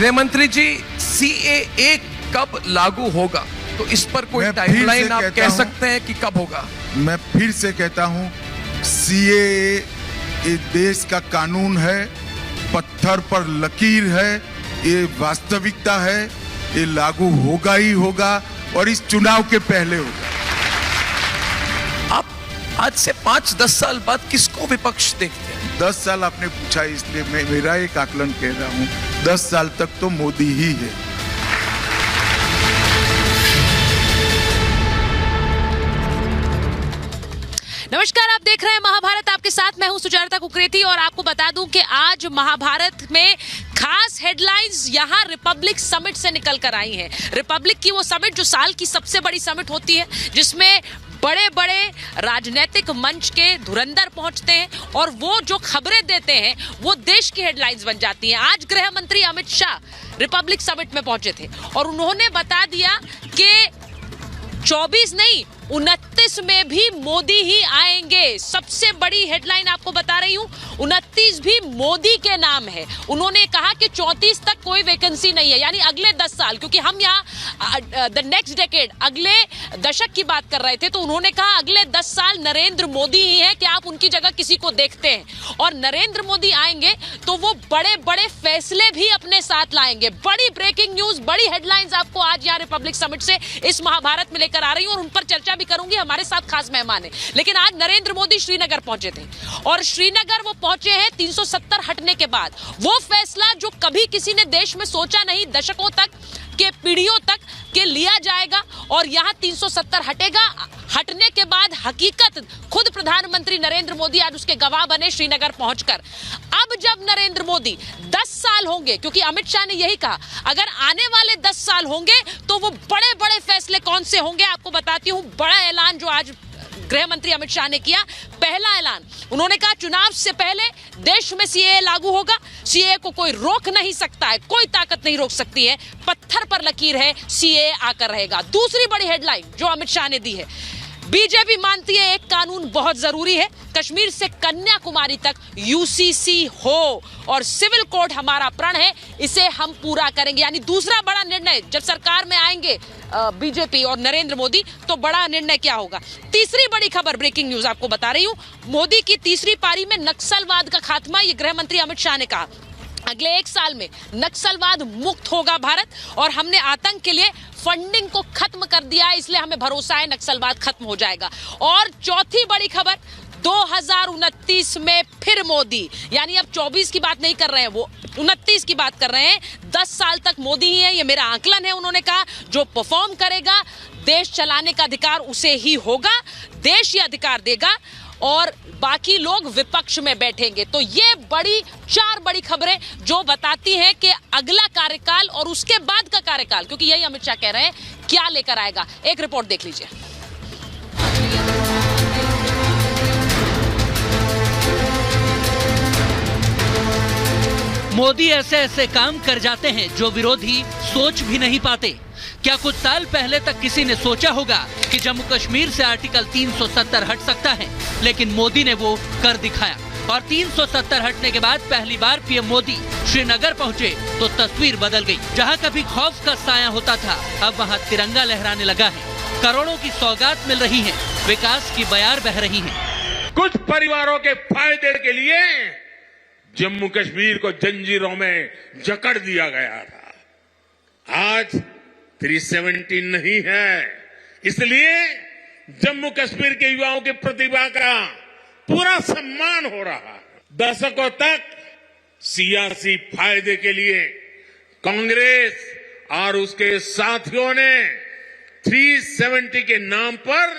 गृह मंत्री जी, सीएए कब लागू होगा? तो इस पर कोई टाइमलाइन आप कह सकते हैं कि कब होगा? मैं फिर से कहता हूं, सीएए ये देश का कानून है, पत्थर पर लकीर है, ये वास्तविकता है, ये लागू होगा ही होगा और इस चुनाव के पहले होगा। आप आज से 5-10 साल बाद किसको विपक्ष देखते हैं? 10 साल आपने पूछा, इसलिए मैं मेरा एक आकलन कह रहा हूं, 10 साल तक तो मोदी ही है। नमस्कार, आप देख रहे हैं महाभारत, आपके साथ मैं हूं सुजाता कुकरेती और आपको बता दूं कि आज महाभारत में खास हेडलाइंस यहां रिपब्लिक समिट से निकल कर आई हैं। रिपब्लिक की वो समिट जो साल की सबसे बड़ी समिट होती है, जिसमें बड़े बड़े राजनीतिक मंच के धुरंधर पहुंचते हैं और वो जो खबरें देते हैं वो देश की हेडलाइंस बन जाती हैं। आज गृह मंत्री अमित शाह रिपब्लिक समिट में पहुंचे थे और उन्होंने बता दिया कि 24 नहीं 29 में भी मोदी ही आएंगे। सबसे बड़ी हेडलाइन आपको बता रही हूं, 29 भी मोदी के नाम है। उन्होंने कहा कि 34 तक कोई वैकेंसी नहीं है, यानी अगले 10 साल, क्योंकि हम यहाँ द नेक्स्ट डेकेड, अगले दशक की बात कर रहे थे, तो उन्होंने कहा अगले 10 साल नरेंद्र मोदी ही है, कि आप उनकी जगह किसी को देखते हैं। और नरेंद्र मोदी आएंगे तो वो बड़े बड़े फैसले भी अपने साथ लाएंगे। बड़ी ब्रेकिंग न्यूज, बड़ी हेडलाइंस आपको आज यहाँ रिपब्लिक समिट से इस महाभारत में लेकर आ रही हूँ और उन पर चर्चा भी करूंगी। हमारे साथ खास मेहमान है। लेकिन आज नरेंद्र मोदी श्रीनगर पहुंचे थे और श्रीनगर वो पहुंचे हैं 370 हटने के बाद। वो फैसला जो कभी किसी ने देश में सोचा नहीं, दशकों तक के, पीढ़ियों तक के लिया जाएगा और यहां 370 हटेगा। हटने के बाद हकीकत खुद प्रधानमंत्री नरेंद्र मोदी आज उसके गवाह बने श्रीनगर पहुंचकर। अब जब नरेंद्र मोदी 10 साल होंगे, क्योंकि अमित शाह ने यही कहा, अगर आने वाले 10 साल होंगे तो वो बड़े बड़े फैसले कौन से होंगे आपको बताती हूं। बड़ा ऐलान जो आज गृह मंत्री अमित शाह ने किया, पहला ऐलान, उन्होंने कहा चुनाव से पहले देश में सीएए लागू होगा। सीएए को कोई रोक नहीं सकता है, कोई ताकत नहीं रोक सकती है, पत्थर पर लकीर है, सीएए आकर रहेगा। दूसरी बड़ी हेडलाइन जो अमित शाह ने दी है, बीजेपी मानती है एक कानून बहुत जरूरी है, कश्मीर से कन्याकुमारी तक यूसीसी हो और सिविल कोड हमारा प्रण है, इसे हम पूरा करेंगे। यानी दूसरा बड़ा निर्णय, जब सरकार में आएंगे बीजेपी और नरेंद्र मोदी, तो बड़ा निर्णय क्या होगा। तीसरी बड़ी खबर, ब्रेकिंग न्यूज आपको बता रही हूं, मोदी की तीसरी पारी में नक्सलवाद का खात्मा, ये गृह मंत्री अमित शाह ने कहा। अगले 1 साल में नक्सलवाद मुक्त होगा भारत और हमने आतंक के लिए फंडिंग को खत्म कर दिया है, इसलिए हमें भरोसा है नक्सलवाद खत्म हो जाएगा। और चौथी बड़ी खबर, 2029 में फिर मोदी, यानी अब 24 की बात नहीं कर रहे हैं, वो 29 की बात कर रहे हैं। 10 साल तक मोदी ही है, ये मेरा आकलन है। उन्होंने कहा जो परफॉर्म करेगा, देश चलाने का अधिकार उसे ही होगा, देश ही अधिकार देगा और बाकी लोग विपक्ष में बैठेंगे। तो ये 4 बड़ी खबरें जो बताती हैं कि अगला कार्यकाल और उसके बाद का कार्यकाल, क्योंकि यही अमित शाह कह रहे हैं, क्या लेकर आएगा। एक रिपोर्ट देख लीजिए। मोदी ऐसे ऐसे काम कर जाते हैं जो विरोधी सोच भी नहीं पाते। क्या कुछ साल पहले तक किसी ने सोचा होगा कि जम्मू कश्मीर से आर्टिकल 370 हट सकता है, लेकिन मोदी ने वो कर दिखाया। और 370 हटने के बाद पहली बार पीएम मोदी श्रीनगर पहुंचे तो तस्वीर बदल गई। जहां कभी खौफ का साया होता था, अब वहां तिरंगा लहराने लगा है, करोड़ों की सौगात मिल रही है, विकास की बयार बह रही है। कुछ परिवारों के फायदे के लिए जम्मू कश्मीर को जंजीरों में जकड़ दिया गया था। आज 370 नहीं है, इसलिए जम्मू कश्मीर के युवाओं की प्रतिभा का पूरा सम्मान हो रहा है। दशकों तक सियासी फायदे के लिए कांग्रेस और उसके साथियों ने 370 के नाम पर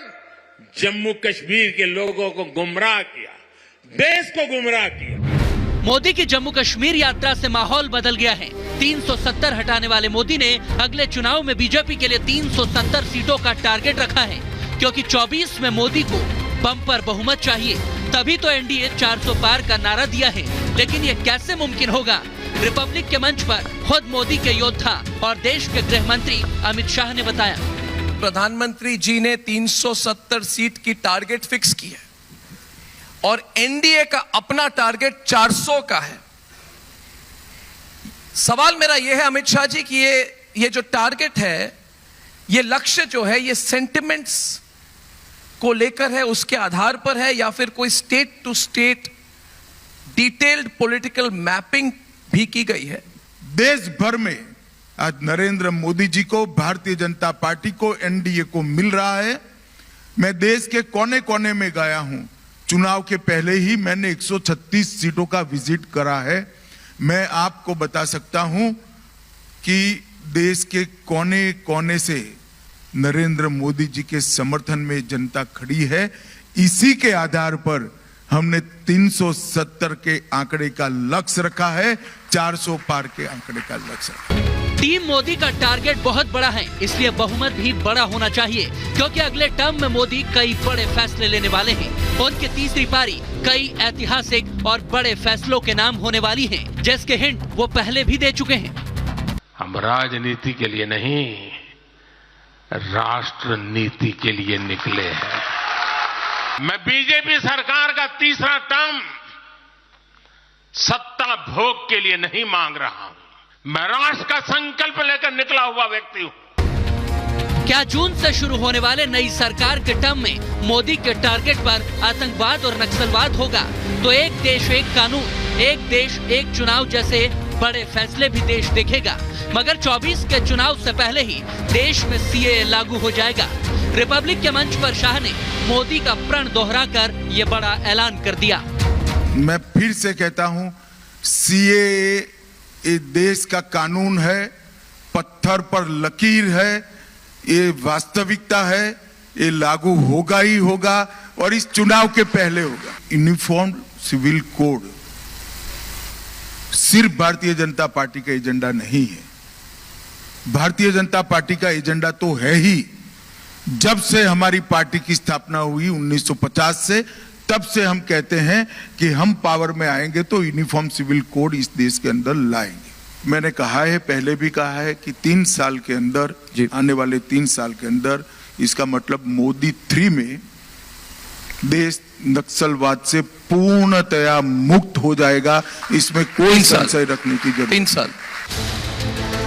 जम्मू कश्मीर के लोगों को गुमराह किया, देश को गुमराह किया। मोदी की जम्मू कश्मीर यात्रा से माहौल बदल गया है। 370 हटाने वाले मोदी ने अगले चुनाव में बीजेपी के लिए 370 सीटों का टारगेट रखा है, क्योंकि 24 में मोदी को बम्पर बहुमत चाहिए, तभी तो एनडीए 400 पार का नारा दिया है। लेकिन ये कैसे मुमकिन होगा? रिपब्लिक के मंच पर खुद मोदी के योद्धा और देश के गृह मंत्री अमित शाह ने बताया, प्रधानमंत्री जी ने 370 सीट की टारगेट फिक्स की है और एनडीए का अपना टारगेट 400 का है। सवाल मेरा यह है अमित शाह जी कि ये जो टारगेट है, ये लक्ष्य जो है, ये सेंटिमेंट्स को लेकर है, उसके आधार पर है, या फिर कोई state to state detailed political mapping भी की गई है? देश भर में आज नरेंद्र मोदी जी को, भारतीय जनता पार्टी को, एनडीए को मिल रहा है। मैं देश के कोने कोने में गया हूं। चुनाव के पहले ही मैंने 136 सीटों का विजिट करा है। मैं आपको बता सकता हूं कि देश के कोने कोने से नरेंद्र मोदी जी के समर्थन में जनता खड़ी है। इसी के आधार पर हमने 370 के आंकड़े का लक्ष्य रखा है, 400 पार के आंकड़े का लक्ष्य रखा है। टीम मोदी का टारगेट बहुत बड़ा है, इसलिए बहुमत भी बड़ा होना चाहिए, क्योंकि अगले टर्म में मोदी कई बड़े फैसले लेने वाले हैं। उनकी तीसरी पारी कई ऐतिहासिक और बड़े फैसलों के नाम होने वाली है, जिसके हिंट वो पहले भी दे चुके हैं। हम राजनीति के लिए नहीं, राष्ट्र नीति के लिए निकले हैं। मैं बीजेपी सरकार का तीसरा टर्म सत्ता भोग के लिए नहीं मांग रहा हूं। मैं राष्ट्र का संकल्प लेकर निकला हुआ व्यक्ति हूं। क्या जून से शुरू होने वाले नई सरकार के टर्म में मोदी के टारगेट पर आतंकवाद और नक्सलवाद होगा, तो एक देश एक कानून, एक देश एक चुनाव जैसे बड़े फैसले भी देश देखेगा। मगर 24 के चुनाव से पहले ही देश में सीएए लागू हो जाएगा। रिपब्लिक के मंच पर शाह ने मोदी का प्रण दोहराकर ये बड़ा ऐलान कर दिया। मैं फिर से कहता हूं, सीएए ये देश का कानून है, पत्थर पर लकीर है, ये वास्तविकता है, ये लागू होगा ही होगा, और इस चुनाव के पहले होगा। यूनिफॉर्म सिविल कोड सिर्फ भारतीय जनता पार्टी का एजेंडा नहीं है। भारतीय जनता पार्टी का एजेंडा तो है ही। जब से हमारी पार्टी की स्थापना हुई 1950 से, तब से हम कहते हैं कि हम पावर में आएंगे तो यूनिफॉर्म सिविल कोड इस देश के अंदर लाएंगे। मैंने कहा है, पहले भी कहा है कि 3 साल के अंदर, आने वाले 3 साल के अंदर, इसका मतलब मोदी 3 में देश नक्सलवाद से पूर्णतया मुक्त हो जाएगा। इसमें कोई संशय रखने की जरूरत नहीं। 3 साल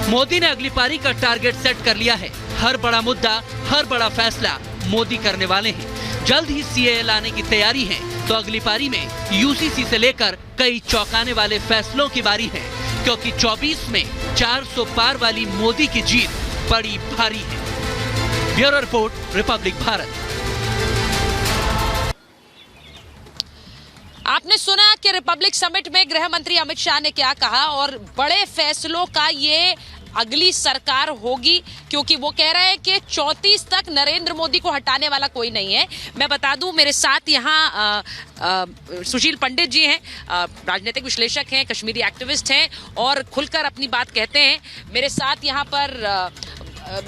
मोदी ने अगली पारी का टारगेट सेट कर लिया है। हर बड़ा मुद्दा, हर बड़ा फैसला मोदी करने वाले हैं। जल्द ही सीएए लाने की तैयारी है, तो अगली पारी में यूसीसी से लेकर कई चौंकाने वाले फैसलों की बारी है, क्योंकि 24 में 400 पार वाली मोदी की जीत बड़ी भारी है। Bureau report, Republic Bharat. आपने सुना कि रिपब्लिक समिट में गृह मंत्री अमित शाह ने क्या कहा, और बड़े फैसलों का ये अगली सरकार होगी, क्योंकि वो कह रहे हैं कि 34 तक नरेंद्र मोदी को हटाने वाला कोई नहीं है। मैं बता दूं, मेरे साथ यहाँ सुशील पंडित जी हैं, राजनीतिक विश्लेषक हैं, कश्मीरी एक्टिविस्ट हैं और खुलकर अपनी बात कहते हैं। मेरे साथ यहाँ पर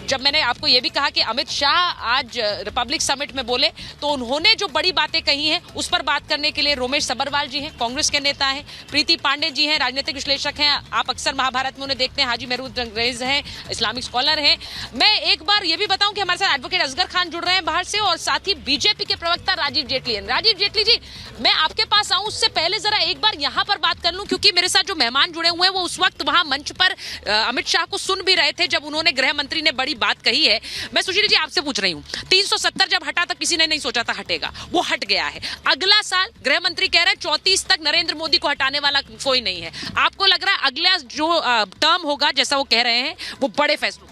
जब मैंने आपको ये भी कहा कि अमित शाह आज रिपब्लिक समिट में बोले, तो उन्होंने जो बड़ी बातें कही हैं उस पर बात करने के लिए रोमेश सब्बरवाल जी हैं, कांग्रेस के नेता हैं, प्रीति पांडे जी हैं, राजनीतिक विश्लेषक हैं, आप अक्सर महाभारत में उन्हें देखते हैं, हाजी महमूद रंगरेज हैं, इस्लामिक स्कॉलर हैं। मैं एक बार ये भी बताऊं कि हमारे साथ एडवोकेट असगर खान जुड़ रहे हैं बाहर से, और साथ ही बीजेपी के प्रवक्ता राजीव जेटली हैं। राजीव जेटली जी, मैं आपके पास आऊं उससे पहले जरा एक बार यहाँ पर बात कर लूं, क्योंकि मेरे साथ जो मेहमान जुड़े हुए हैं वो उस वक्त वहां मंच पर अमित शाह को सुन भी रहे थे जब उन्होंने गृह मंत्री ने बड़ी बात कही है। मैं सुशील जी आपसे पूछ रही हूं, 370 जब हटा तक किसी ने नहीं सोचा था हटेगा, वो हट गया है। अगला साल गृह मंत्री कह रहे हैं 34 तक नरेंद्र मोदी को हटाने वाला कोई नहीं है। आपको लग रहा है अगला जो टर्म होगा, जैसा वो कह रहे हैं, वो बड़े फैसलों?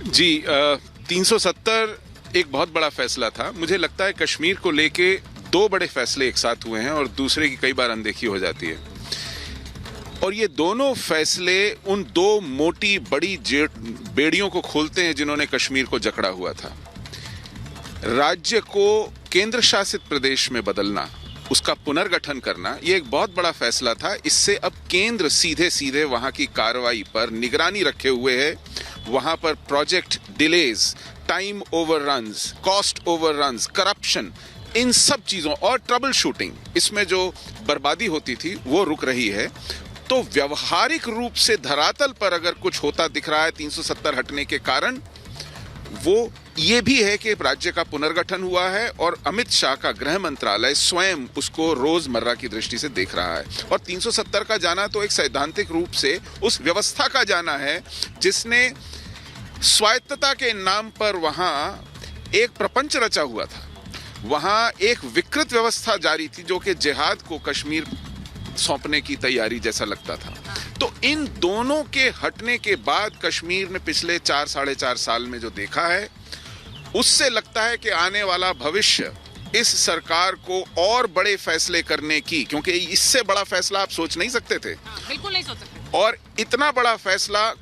जी, 370 एक बहुत बड़ा फैसला था। मुझे लगता है कश्मीर को लेके 2 बड़े फैसले एक साथ हुए हैं और दूसरे की कई बार अनदेखी हो जाती है, और ये दोनों फैसले उन 2 मोटी बड़ी बेड़ियों को खोलते हैं जिन्होंने कश्मीर को जकड़ा हुआ था। राज्य को केंद्र शासित प्रदेश में बदलना, उसका पुनर्गठन करना, ये एक बहुत बड़ा फैसला था। इससे अब केंद्र सीधे सीधे वहां की कार्रवाई पर निगरानी रखे हुए है। वहां पर project delays, time overruns, cost overruns, corruption, इन सब चीजों और ट्रबल शूटिंग, इसमें जो बर्बादी होती थी वो रुक रही है। तो व्यवहारिक रूप से धरातल पर अगर कुछ होता दिख रहा है 370 हटने के कारण, वो ये भी है कि राज्य का पुनर्गठन हुआ है और अमित शाह का गृह मंत्रालय स्वयं उसको रोजमर्रा की दृष्टि से देख रहा है। और 370 का जाना तो एक सैद्धांतिक रूप से उस व्यवस्था का जाना है जिसने स्वायत्तता के नाम पर वहां एक प्रपंच रचा हुआ था। वहां एक विकृत व्यवस्था जारी थी जो कि जिहाद को कश्मीर सौंपने की तैयारी जैसा लगता था। तो इन दोनों के हटने के बाद कश्मीर ने पिछले 4-4.5 साल में जो देखा है, उससे लगता है कि आने वाला भविष्य इस सरकार को और बड़े फैसले करने की, क्योंकि इससे बड़ा फैसला आप सोच नहीं सकते थे। बिल्कुल नहीं सोच सकते। और इतना बड़ा फैसला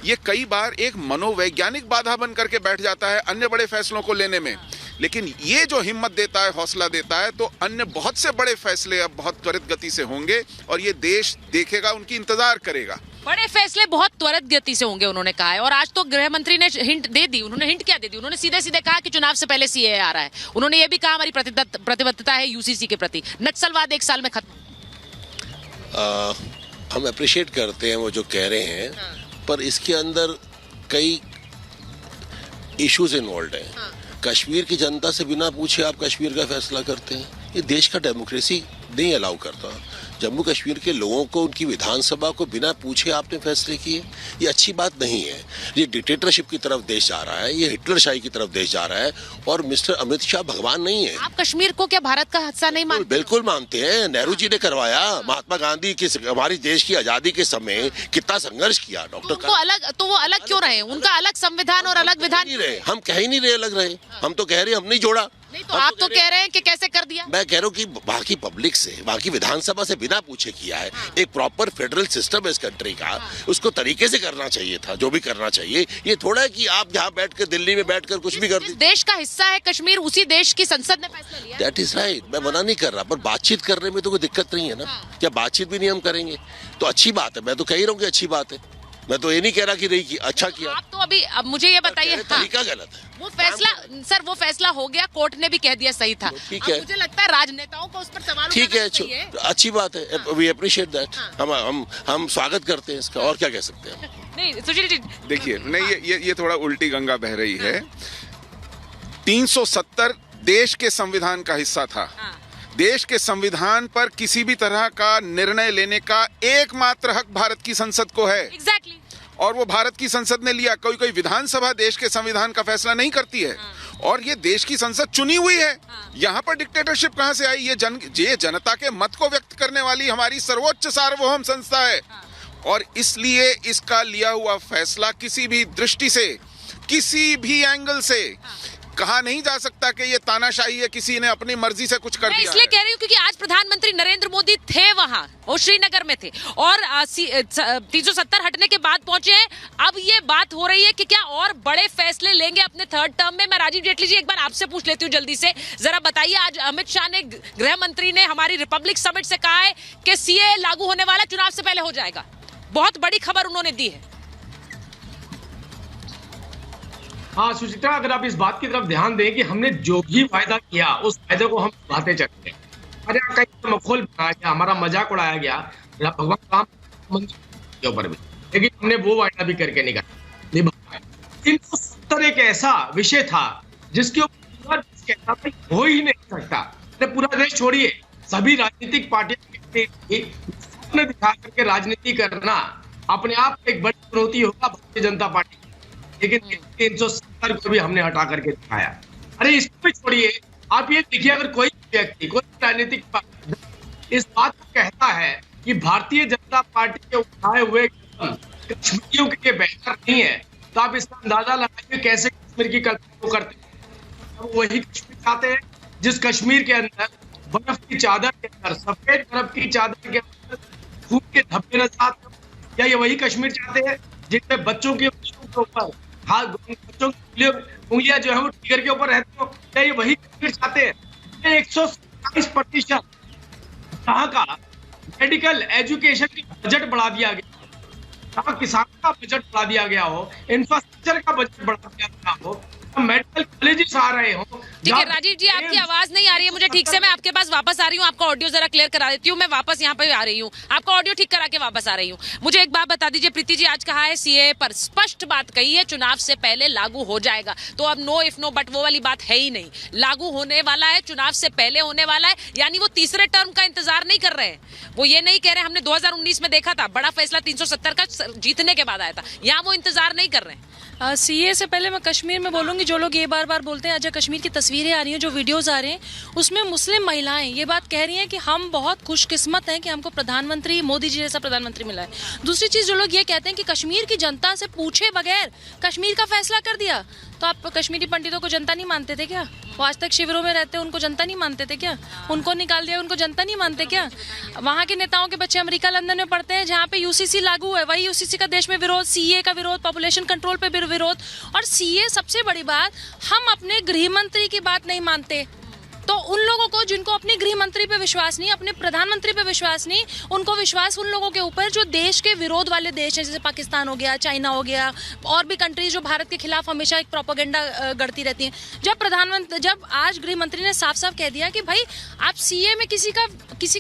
ये कई बार एक मनोवैज्ञानिक बाधा बन करके बैठ जाता है अन्य बड़े फैसलों को लेने में, लेकिन ये जो हिम्मत देता है, हौसला देता है, तो अन्य बहुत से बड़े फैसले अब बहुत त्वरित गति से होंगे और ये देश देखेगा, उनकी इंतजार करेगा। बड़े फैसले बहुत त्वरित गति से होंगे उन्होंने कहा है। और आज तो गृह मंत्री ने हिंट दे दी। उन्होंने हिंट क्या दे दी? उन्होंने सीधे सीधे कहा कि चुनाव से पहले सीएए आ रहा है। उन्होंने ये भी कहा हमारी प्रतिबद्धता है यूसीसी के प्रति, नक्सलवाद 1 साल में खत्म। हम अप्रिशिएट करते हैं वो जो कह रहे हैं, पर इसके अंदर कई इश्यूज इन्वॉल्व हैं। कश्मीर की जनता से बिना पूछे आप कश्मीर का फैसला करते हैं, ये देश का डेमोक्रेसी नहीं अलाउ करता। जम्मू कश्मीर के लोगों को, उनकी विधानसभा को बिना पूछे आपने फैसले किए, ये अच्छी बात नहीं है। ये डिक्टेटरशिप की तरफ देश जा रहा है, ये हिटलरशाही की तरफ देश जा रहा है। और मिस्टर अमित शाह भगवान नहीं है। आप कश्मीर को क्या भारत का हिस्सा नहीं मानते? बिल्कुल मानते हैं। नेहरू जी ने करवाया, महात्मा गांधी की हमारी देश की आजादी के समय कितना संघर्ष किया। डॉक्टर तो वो अलग क्यों रहे? उनका अलग संविधान और अलग विधान। हम कह ही नहीं रहे अलग रहे, हम तो कह रहे हम नहीं जोड़ा। नहीं तो आप तो कह रहे हैं कि कैसे कर दिया? मैं कह रहा हूँ कि बाकी पब्लिक से, बाकी विधानसभा से बिना पूछे किया है। एक प्रॉपर फेडरल सिस्टम है इस कंट्री का, उसको तरीके से करना चाहिए था, जो भी करना चाहिए। ये थोड़ा है कि आप जहाँ बैठकर दिल्ली में बैठकर कुछ भी कर दीजिए। देश का हिस्सा है कश्मीर, उसी देश की संसद ने फैसला लिया। दैट इज राइट, मैं मना नहीं कर रहा, पर बातचीत करने में तो कोई दिक्कत नहीं है ना। क्या बातचीत भी नहीं हम करेंगे तो अच्छी बात है। मैं तो कह ही रहा हूँ कि अच्छी बात है, मैं तो ये नहीं कह रहा कि नहीं की अच्छा किया। आप तो अभी अब मुझे ये बताइए, तरीका गलत है। वो फैसला सर, वो फैसला हो गया, कोर्ट ने भी कह दिया सही था। ठीक है, मुझे लगता है राजनेताओं को उस पर सवाल ठीक है, अच्छी बात है। We appreciate that. हम स्वागत करते हैं इसका, और क्या कह सकते हैं। नहीं सुशील जी देखिए, नहीं ये थोड़ा उल्टी गंगा बह रही है। 370 देश के संविधान का हिस्सा था। देश के संविधान पर किसी भी तरह का निर्णय लेने का एकमात्र हक भारत की संसद को है। एग्जैक्टली। और वो भारत की संसद ने लिया। कोई विधानसभा देश के संविधान का फैसला नहीं करती है। और ये देश की संसद चुनी हुई है। यहाँ पर डिक्टेटरशिप कहाँ से आई? ये जनता के मत को व्यक्त करने वाली हमारी सर्वोच्च सार्वभौम संस्था है। और इसलिए इसका लिया हुआ फैसला किसी भी दृष्टि से, किसी भी एंगल से कहा नहीं जा सकता कि ये तानाशाही है, किसी ने अपनी मर्जी से कुछ कर दिया। इसलिए कह रही हूँ क्योंकि आज प्रधानमंत्री नरेंद्र मोदी थे वहां, वो श्रीनगर में थे और 370 हटने के बाद पहुंचे हैं। अब ये बात हो रही है कि क्या और बड़े फैसले लेंगे अपने 3rd टर्म में। मैं राजीव जेटली जी एक बार आपसे पूछ लेती हूँ जल्दी से, जरा बताइए। आज अमित शाह ने, गृह मंत्री ने हमारी रिपब्लिक समिट से कहा है कि सीएए लागू होने वाला चुनाव से पहले हो जाएगा। बहुत बड़ी खबर उन्होंने दी है। हाँ सुचित्रा, अगर आप इस बात की तरफ ध्यान दें कि हमने जो भी वायदा किया उस वायदे को हम निभाते चलते हैं। अरे कई मखौल बनाया गया, हमारा मजाक उड़ाया गया भगवान राम मंदिर के ऊपर भी, लेकिन हमने वो वायदा भी करके निभाया। 370 एक ऐसा विषय था जिसके ऊपर हो ही नहीं सकता। पूरा देश छोड़िए, सभी राजनीतिक पार्टियां दिखा करके राजनीति करना अपने आप एक बड़ी चुनौती होगा भारतीय जनता पार्टी। लेकिन 370 को भी हमने हटा करके दिखाया। अरे इसको भी छोड़िए, आप ये देखिए, अगर कोई व्यक्ति, कोई राजनीतिक पार्टी इस बात को कहता है कि भारतीय जनता पार्टी के उठाए हुए कश्मीरियों के लिए बेहतर नहीं है, तो आप इसका अंदाजा लगाइए कैसे कश्मीर की कल्पना को करते हैं। तो वही कश्मीर चाहते हैं जिस कश्मीर के अंदर बर्फ की चादर के अंदर, सफेद बर्फ की चादर के अंदर खून के धब्बे नजर आते हैं। क्या ये वही कश्मीर चाहते हैं जिसमें बच्चों के ऊपर बच्चों की उंगलियां जो है वो टिगर के ऊपर रहती हो? क्या ये वही कश्मीर चाहते हैं? 127% यहाँ का मेडिकल एजुकेशन का बजट बढ़ा दिया गया, यहाँ किसानों का बजट बढ़ा दिया गया हो, इंफ्रास्ट्रक्चर का बजट बढ़ा दिया गया हो, मेडिकल कॉलेजेस आ रहे हो। ठीक है राजीव जी, आपकी आवाज नहीं आ रही है मुझे ठीक से। मैं आपके पास वापस आ रही हूँ, आपका ऑडियो जरा क्लियर करा देती हूँ। मैं वापस यहाँ पे आ रही हूँ, आपका ऑडियो ठीक करा के वापस आ रही हूँ। मुझे एक बात बता दीजिए, प्रीति जी आज कहा है सीए पर स्पष्ट बात कही है चुनाव से पहले लागू हो जाएगा, तो अब नो इफ नो बट वो वाली बात है ही नहीं, लागू होने वाला है, चुनाव से पहले होने वाला है। यानी वो तीसरे टर्म का इंतजार नहीं कर रहे हैं, वो ये नहीं कह रहे हमने 2019 में देखा था बड़ा फैसला 370 का जीतने के बाद आया था, यहाँ वो इंतजार नहीं कर रहे हैं। सीए से पहले मैं कश्मीर में बोलूंगी, जो लोग ये बार बार बोलते हैं, आज कश्मीर की तस्वीरें आ रही हैं, जो वीडियोस आ रहे हैं, उसमें मुस्लिम महिलाएं ये बात कह रही हैं कि हम बहुत खुशकिस्मत हैं कि हमको प्रधानमंत्री मोदी जी जैसा प्रधानमंत्री मिला है। दूसरी चीज जो लोग ये कहते हैं कि कश्मीर की जनता से पूछे बगैर कश्मीर का फैसला कर दिया, तो आप कश्मीरी पंडितों को जनता नहीं मानते थे क्या? वो आज तक शिविरों में रहते, उनको जनता नहीं मानते थे क्या? उनको निकाल दिया, उनको जनता नहीं मानते क्या? वहाँ के नेताओं के बच्चे अमेरिका लंदन में पढ़ते हैं, जहाँ पे यूसीसी लागू है, वही यूसीसी का देश में विरोध, सीए का विरोध, पॉपुलेशन कंट्रोल पे विरोध। और सीए सबसे बड़ी बात, हम अपने गृह मंत्री की बात नहीं मानते, तो उन लोगों को जिनको अपने गृह मंत्री पे विश्वास नहीं, अपने प्रधानमंत्री पे विश्वास नहीं, उनको विश्वास उन लोगों के ऊपर जो देश के विरोध वाले देश हैं, जैसे पाकिस्तान हो गया, चाइना हो गया, और भी कंट्रीज जो भारत के खिलाफ हमेशा एक प्रोपेगेंडा गढ़ती रहती हैं। जब आज गृह मंत्री ने साफ साफ कह दिया कि भाई आप सीए में किसी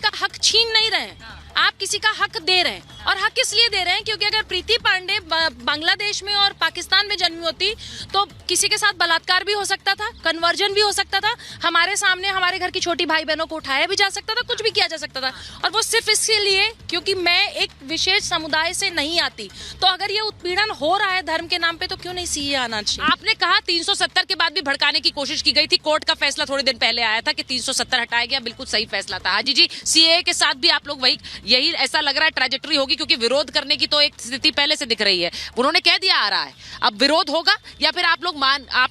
का हक छीन नहीं रहे हैं, आप किसी का हक दे रहे हैं। और हक इसलिए दे रहे हैं क्योंकि अगर प्रीति पांडे बांग्लादेश में और पाकिस्तान में जन्मी होती तो किसी के साथ बलात्कार भी हो सकता था, कन्वर्जन भी हो सकता था, हमारे सामने हमारे घर की छोटी भाई बहनों को उठाया भी जा सकता था, कुछ भी किया जा सकता था। और वो सिर्फ इसके लिए क्योंकि मैं एक विशेष समुदाय से नहीं आती। तो अगर ये उत्पीड़न हो रहा है धर्म के नाम पे, तो क्यों नहीं सीए आना चाहिए? आपने कहा 370 के बाद भी भड़काने की कोशिश की गई थी, कोर्ट का फैसला थोड़े दिन पहले आया था कि 370 हटाया गया, बिल्कुल सही फैसला था। हाजी जी, सीए के साथ भी आप लोग यही ऐसा लग रहा है ट्रैजेक्टरी होगी, क्योंकि विरोध करने की तो एक स्थिति पहले से दिख रही है, उन्होंने कह दिया आ रहा है, अब विरोध होगा, या फिर आप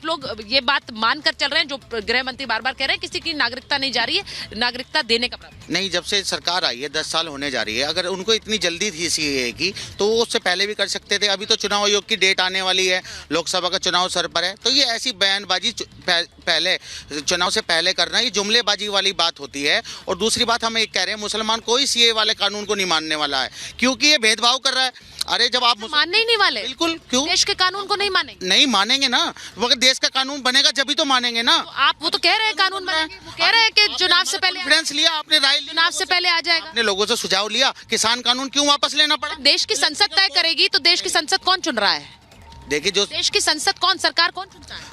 लोग ये बात मानकर चल रहे हैं जो गृह मंत्री बार बार कह रहे हैं किसी की नागरिकता नहीं जा रही है, नागरिकता देने का प्रावधान नहीं। जब से सरकार आई है 10 साल होने जा रही है, अगर उनको इतनी जल्दी थी सीए की तो वो उससे पहले भी कर सकते थे। अभी तो चुनाव आयोग की डेट आने वाली है, लोकसभा का चुनाव सर पर है, तो ये ऐसी बयानबाजी पहले चुनाव से पहले करना ये जुमलेबाजी वाली बात होती है। और दूसरी बात हम एक कह रहे हैं, मुसलमान कोई सीए वाले कानून को नहीं मानने वाला है, क्योंकि ये भेदभाव कर रहा है। अरे जब आप मानने ही नहीं वाले, बिल्कुल, क्यों देश के कानून को नहीं मानेंगे? नहीं मानेंगे ना, मगर देश का कानून बनेगा जब भी तो मानेंगे ना। तो आप वो तो कह रहे हैं कानून बनेंगे, वो कह रहे हैं कि चुनाव से पहले कॉन्फिडेंस लिया आपने, राय चुनाव से पहले आ जाएगा, अपने लोगों से सुझाव लिया, किसान कानून क्यों वापस लेना पड़ा? देश की संसद तय करेगी, तो देश की संसद कौन चुन रहा है? देखिए, जो देश की संसद कौन, सरकार कौन चुनता है?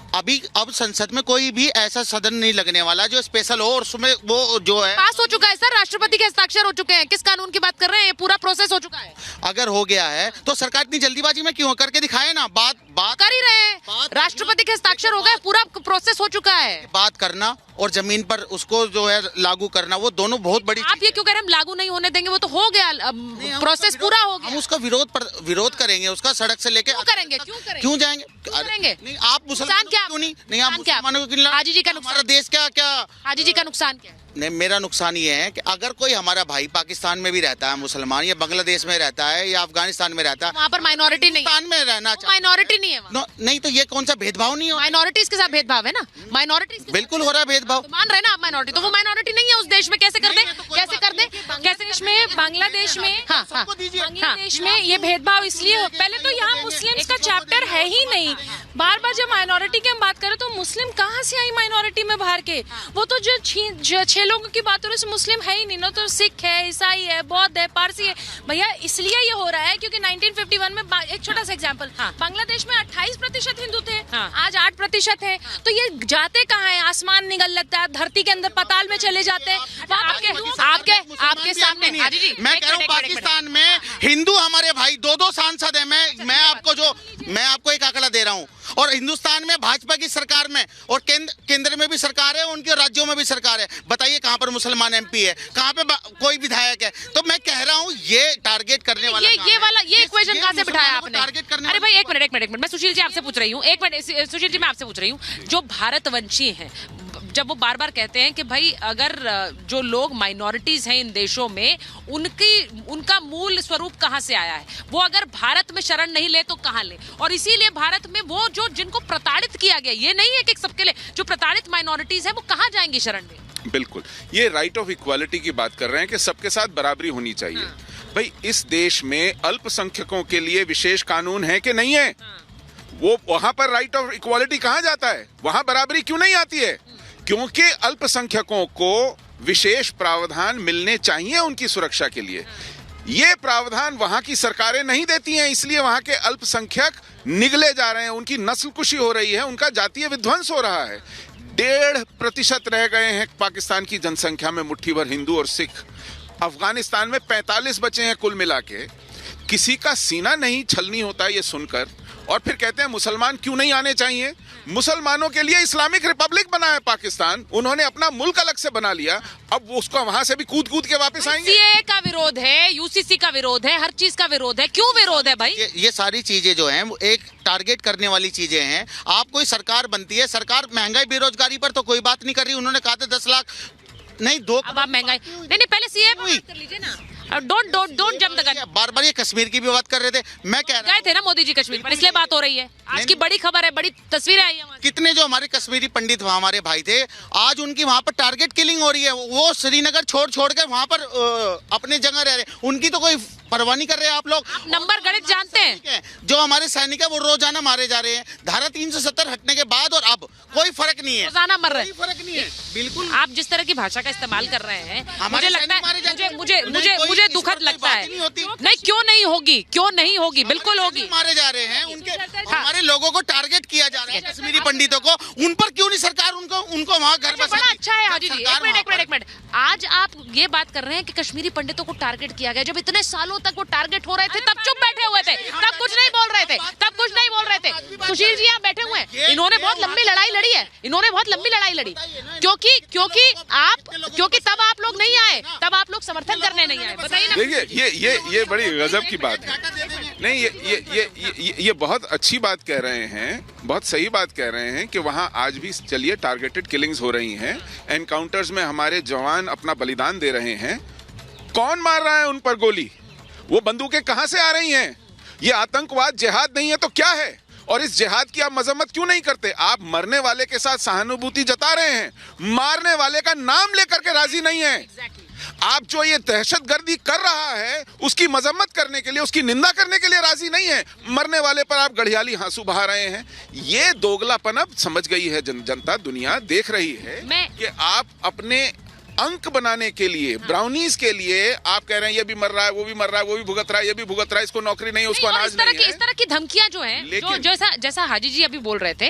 अब संसद में कोई भी ऐसा सदन नहीं लगने वाला जो स्पेशल हो, और उसमें वो जो है पास हो चुका है सर, राष्ट्रपति के हस्ताक्षर हो चुके हैं, किस कानून की बात कर रहे हैं? पूरा प्रोसेस हो चुका है। अगर हो गया है तो सरकार इतनी जल्दीबाजी में क्यों? करके दिखाए ना, बात कर ही रहे हैं, राष्ट्रपति के हस्ताक्षर हो गए, पूरा प्रोसेस हो चुका है। बात करना और जमीन पर उसको जो है लागू करना, वो दोनों बहुत बड़ी। आप ये क्यों कह रहे हैं हम लागू नहीं होने देंगे? वो तो हो गया, प्रोसेस पूरा हो गया। हम उसका विरोध करेंगे, उसका सड़क से लेके क्यों करेंगे? क्यों जाएंगे? नहीं, आप मुसलमान क्यों नहीं आप मुसलमानों को? हाजी जी का नुकसान, हमारा देश क्या हाजी जी का नुकसान क्या है? नहीं, मेरा नुकसान ये है कि अगर कोई हमारा भाई पाकिस्तान में भी रहता है मुसलमान, या बांग्लादेश में रहता है, या अफगानिस्तान में रहता है, वहाँ पर माइनॉरिटी नहीं, पाकिस्तान में रहना माइनॉरिटी नहीं है नहीं, तो ये कौन सा भेदभाव नहीं हो? माइनॉरिटीज के साथ भेदभाव है ना, माइनॉरिटीज बिल्कुल हो रहा है भेदभाव। तो मान रहे ना आप माइनॉरिटी, तो वो माइनॉरिटी नहीं है उस देश में, कैसे कर दे? कैसे कर दे? बांग्लादेश में बांग्लादेश में ये भेदभाव इसलिए, पहले तो यहाँ मुस्लिम्स का चैप्टर है ही नहीं। बार बार जब माइनॉरिटी की हम बात करें तो मुस्लिम कहाँ से आई माइनॉरिटी में बाहर के? वो तो जो 6 लोगों की बात हो रही है मुस्लिम है ही नहीं ना, तो सिख है, ईसाई है, बौद्ध है, पारसी है। भैया इसलिए ये हो रहा है क्योंकि 1951 में एक छोटा सा एग्जांपल, बांग्लादेश में 28% हिंदू थे, आज 8% है। तो ये जाते कहाँ है? आसमान निगल लेता है, धरती के अंदर पताल में चले जाते हैं। आपके सामने मैं कह रहा हूँ पाकिस्तान में हिंदू हमारे भाई 2 सांसद है। मैं आपको एक आंकड़ा दे रहा हूँ, और हिंदुस्तान में भाजपा की सरकार में और केंद्र में भी सरकार है, उनके राज्यों में भी सरकार है। बताइए कहाँ पर मुसलमान एमपी है, कहाँ पे कोई विधायक है? तो मैं कह रहा हूँ ये टारगेट करने वाला ये इक्वेशन कहाँ से बिठाया आपने? टारगेट करने। अरे भाई एक मिनट, मैं सुशील जी आपसे पूछ रही हूँ, एक मिनट सुशील जी मैं आपसे पूछ रही हूँ, जो भारतवंशी हैं, जब वो बार बार कहते हैं कि भाई अगर जो लोग माइनॉरिटीज हैं इन देशों में, उनका मूल स्वरूप कहाँ से आया है? वो अगर भारत में शरण नहीं ले तो कहाँ ले? और इसीलिए भारत में वो जो जिनको प्रताड़ित किया गया, ये नहीं है कि सबके लिए, जो प्रताड़ित माइनॉरिटीज है वो कहाँ जाएंगी शरण ले? बिल्कुल, ये राइट ऑफ इक्वालिटी की बात कर रहे हैं कि सबके साथ बराबरी होनी चाहिए। भाई इस देश में अल्पसंख्यकों के लिए विशेष कानून है कि नहीं है? वो वहां पर राइट ऑफ इक्वालिटी कहां जाता है, वहां बराबरी क्यों नहीं आती है? क्योंकि अल्पसंख्यकों को विशेष प्रावधान मिलने चाहिए उनकी सुरक्षा के लिए। ये प्रावधान वहां की सरकारें नहीं देती हैं, इसलिए वहां के अल्पसंख्यक निगले जा रहे हैं, उनकी नस्लकुशी हो रही है, उनका जातीय विध्वंस हो रहा है। 1.5% रह गए हैं पाकिस्तान की जनसंख्या में मुट्ठी भर हिंदू और सिख। अफगानिस्तान में 45 बचे हैं कुल मिला के। किसी का सीना नहीं छलनी होता ये सुनकर। और फिर कहते हैं मुसलमान क्यों नहीं आने चाहिए। मुसलमानों के लिए इस्लामिक रिपब्लिक बना है पाकिस्तान, उन्होंने अपना मुल्क अलग से बना लिया, अब वो उसको वहां से भी कूद कूद के वापस आएंगे। सीएए का विरोध है, यूसीसी का विरोध है, हर चीज का विरोध है, क्यों विरोध है भाई? ये सारी चीजें जो हैं वो एक टारगेट करने वाली चीजें हैं। आप कोई सरकार बनती है, सरकार महंगाई बेरोजगारी पर तो कोई बात नहीं कर रही। उन्होंने कहा था 10 लाख नहीं, 2 अब आप महंगाई नहीं पहले सीएए पर बात कर लीजिए ना। Don't jump the gun. बार बार ये कश्मीर की भी बात कर रहे थे। मैं कह रहा गए थे ना मोदी जी कश्मीर पर, इसलिए बात हो रही है। आज की बड़ी खबर है, बड़ी तस्वीरें आई हैं। कितने जो हमारे कश्मीरी पंडित हमारे भाई थे, आज उनकी वहां पर टारगेट किलिंग हो रही है। वो श्रीनगर छोड़ के वहां पर अपनी जगह रह रहे हैं, उनकी तो कोई परवाह नहीं कर रहे आप लोग। नंबर गणित जानते हैं। जो हमारे सैनिक है वो रोजाना मारे जा रहे हैं। धारा 370 हटने के बाद और अब कोई फर्क नहीं है, रोजाना मर रहे हैं, कोई फर्क नहीं है। बिल्कुल आप जिस तरह की भाषा का इस्तेमाल कर रहे हैं, मुझे लगता है, मुझे दुखद लगता है। नहीं क्यों नहीं होगी, क्यों नहीं होगी, बिल्कुल होगी। मारे जा रहे हैं उनके, हमारे लोगों को टारगेट किया जा रहा है, कश्मीरी पंडितों को। उन पर क्यों नहीं सरकार उनको वहाँ घर बसा? बड़ा अच्छा है हाजी जी। एक मिनट, आज आप ये बात कर रहे हैं कि कश्मीरी पंडितों को टारगेट किया गया। जब इतने सालों तक वो टारगेट हो रहे थे तब चुप बैठे हुए थे, तब कुछ नहीं बोल रहे थे, सुशील जी यहाँ बैठे हुए हैं, इन्होंने बहुत लंबी लड़ाई लड़ी है, क्योंकि तब आप लोग नहीं आए, तब आप लोग समर्थन करने नहीं आए। बताइए ना। देखिए ये बड़ी गजब की बात है। नहीं, ये बहुत अच्छी बात कह रहे हैं, बहुत सही बात कह रहे हैं कि वहाँ आज भी चलिए टारगेटेड किलिंग्स हो रही हैं, एनकाउंटर्स में हमारे जवान अपना बलिदान दे रहे हैं। कौन मार रहा है उन पर गोली? वो बंदूकें कहां से आ रही हैं? ये आतंकवाद जिहाद नहीं है तो क्या है? और इस जिहाद की आप मजम्मत क्यों नहीं करते? आप मरने वाले के साथ सहानुभूति जता रहे हैं, मारने वाले का नाम लेकर के राजी नहीं है। आप जो ये दहशतगर्दी कर रहा है उसकी मजम्मत करने के लिए, उसकी निंदा करने के लिए राजी नहीं है। मरने वाले पर आप गढ़ियाली आंसू बहा रहे हैं। ये दोगलापन अब समझ गई है जनता, दुनिया देख रही है कि आप अपने अंक बनाने के लिए, ब्राउनीज के लिए आप कह रहे हैं ये भी मर रहा है, वो भी मर रहा है, वो भी भुगत रहा है, ये भी भुगत रहा है, इसको नौकरी नहीं, उसको अनाज नहीं है। इस तरह की धमकियां जो हैं, जो जैसा हाजी जी अभी बोल रहे थे।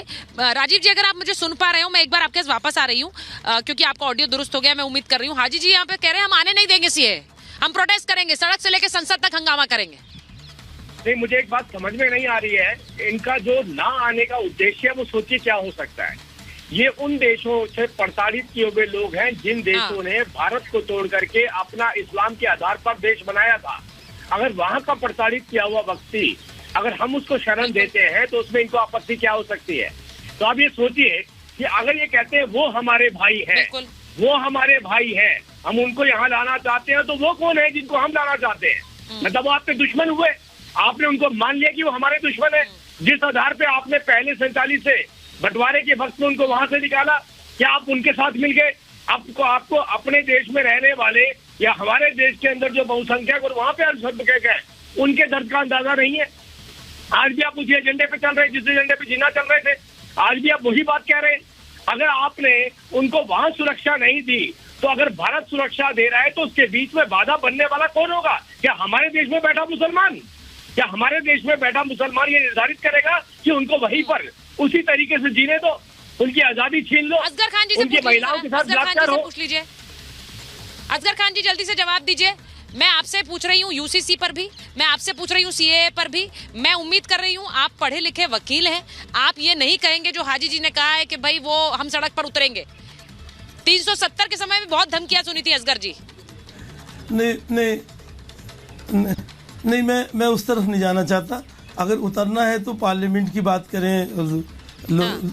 राजीव जी, अगर आप मुझे सुन पा रहे हो, मैं एक बार आपके पास वापस आ रही हूँ क्योंकि आपका ऑडियो दुरुस्त हो गया, मैं उम्मीद कर रही हूँ। हाजी जी यहाँ पे कह रहे हैं हम आने नहीं देंगे सीए, हम प्रोटेस्ट करेंगे, सड़क से लेकर संसद तक हंगामा करेंगे। नहीं, मुझे एक बात समझ में नहीं आ रही है, इनका जो ना आने का उद्देश्य है वो सोचिए क्या हो सकता है। ये उन देशों से प्रताड़ित किए हुए लोग हैं जिन देशों ने भारत को तोड़ करके अपना इस्लाम के आधार पर देश बनाया था। अगर वहां का प्रताड़ित किया हुआ व्यक्ति, अगर हम उसको शरण देते हैं तो उसमें इनको आपत्ति क्या हो सकती है? तो आप ये सोचिए कि अगर ये कहते हैं वो हमारे भाई हैं, वो हमारे भाई हैं, हम उनको यहाँ लाना चाहते हैं, तो वो कौन है जिनको हम लाना चाहते हैं? मतलब वो आपके दुश्मन हुए, आपने उनको मान लिया कि वो हमारे दुश्मन है। जिस आधार पे आपने पहले 47 से बंटवारे के वक्त में उनको वहां से निकाला, क्या आप उनके साथ मिल गए? आपको अपने देश में रहने वाले या हमारे देश के अंदर जो बहुसंख्यक और वहां पे अल्पसंख्यक है, उनके दर्द का अंदाजा नहीं है? आज भी आप उसी एजेंडे पे चल रहे हैं जिस एजेंडे पे जीना चल रहे थे, आज भी आप वही बात कह रहे हैं। अगर आपने उनको वहां सुरक्षा नहीं दी, तो अगर भारत सुरक्षा दे रहा है तो उसके बीच में बाधा बनने वाला कौन होगा? क्या हमारे देश में बैठा मुसलमान? क्या हमारे देश में बैठा मुसलमान ये निर्धारित करेगा कि उनको वहीं पर उसी तरीके से जीने दो, उनकी आजादी छीन लो, असगर खान जी से उनकी महिलाओं के साथ बलात्कार हो? पूछ लीजिए असगर खान जी, जल्दी से जवाब दीजिए। मैं आपसे पूछ रही हूँ यूसीसी पर भी, मैं आपसे पूछ रही हूँ सीएए पर भी। मैं उम्मीद कर रही हूँ आप पढ़े लिखे वकील हैं, आप ये नहीं कहेंगे जो हाजी जी ने कहा है कि भाई वो हम सड़क पर उतरेंगे। 370 के समय में बहुत धमकियां सुनी थी असगर जी। नहीं, मैं उस तरफ नहीं जाना चाहता। अगर उतरना है तो पार्लियामेंट की बात करें,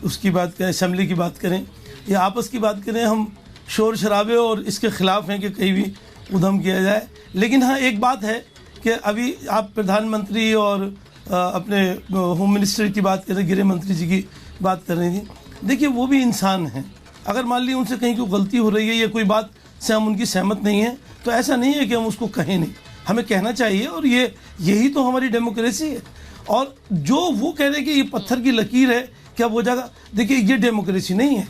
उसकी बात करें, असेंबली की बात करें या आपस की बात करें। हम शोर शराबे और इसके खिलाफ हैं कि कहीं भी उधम किया जाए। लेकिन हाँ, एक बात है कि अभी आप प्रधानमंत्री और अपने होम मिनिस्टर की बात कर रहे, गृह मंत्री जी की बात कर रही थी। देखिए, वो भी इंसान हैं। अगर मान ली उनसे कहीं कोई गलती हो रही है या कोई बात से हम उनकी सहमत नहीं है, तो ऐसा नहीं है कि हम उसको कहें नहीं, हमें कहना चाहिए। और यही तो हमारी डेमोक्रेसी है। और जो वो कह रहे हैं कि ये पत्थर की लकीर है, क्या वो जगह, देखिए ये डेमोक्रेसी नहीं है,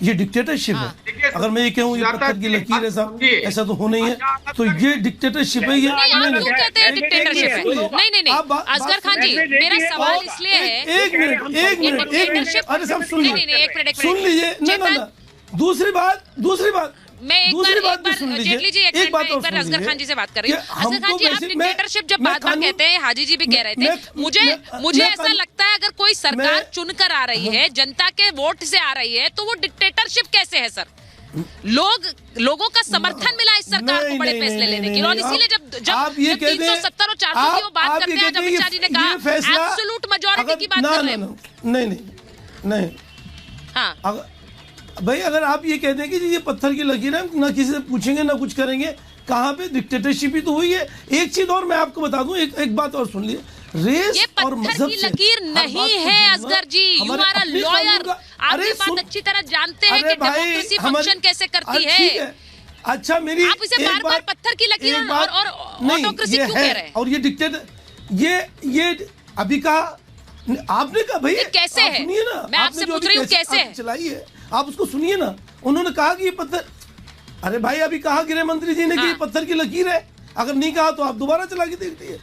ये डिक्टेटरशिप है। अगर मैं ये कहूँ ये पत्थर की लकीर है साहब, ऐसा तो हो नहीं है, तो ये डिक्टेटरशिप है। ये नहीं, कहते हैं डिक्टेटरशिप है। नहीं, असगर खान जी, मेरा सवाल इसलिए है, एक मिनट, अरे साहब सुन लीजिए, ना दूसरी बात मैं एक बार जेटली जी एक बार असगर खान जी से बात कर रही हूँ। असगर खान जी, आप डिक्टेटरशिप जब बार बार कहते हैं, हाजी जी भी कह रहे थे, मुझे ऐसा लगता है अगर कोई सरकार चुनकर आ रही है, जनता के वोट से आ रही है, तो वो डिक्टेटरशिप कैसे है सर? लोगों का समर्थन मिला इस सरकार को बड़े फैसले लेने के लिए, और इसीलिए जब 370 और 400 की वो बात करते हैं, अमित शाह जी ने कहा एब्सोल्यूट मेजॉरिटी की बात कर रहे हैं। नहीं, हाँ भाई, अगर आप ये कहते हैं कि ये पत्थर की लकीर है, ना किसी से पूछेंगे ना कुछ करेंगे, कहाँ पे डिक्टेटरशिप ही तो हुई है। एक चीज और मैं आपको बता दूं, एक बात और सुन लीजिए, रेस और मजहब की लकीर नहीं है असगर जी, यू आर अ लॉयर, आप ये बात अच्छी तरह जानते हैं कि डेमोक्रेसी फंक्शन कैसे करती है। अच्छा, मेरी आप इसे बार-बार पत्थर की लकीर और ऑटोक्रेसी क्यों कह रहे हैं? और ये डिक्टेटर, ये अभी कहा आपने, कहा भाई कैसे है, सुनिए ना, मैं आपसे पूछ रही हूँ कैसे है, चलाइए आप उसको सुनिए ना। उन्होंने कहा कि ये पत्थर, अरे भाई अभी कहा गृह मंत्री जी ने कि ये पत्थर की लकीर है, अगर नहीं कहा तो आप दोबारा चला के देख लीजिए।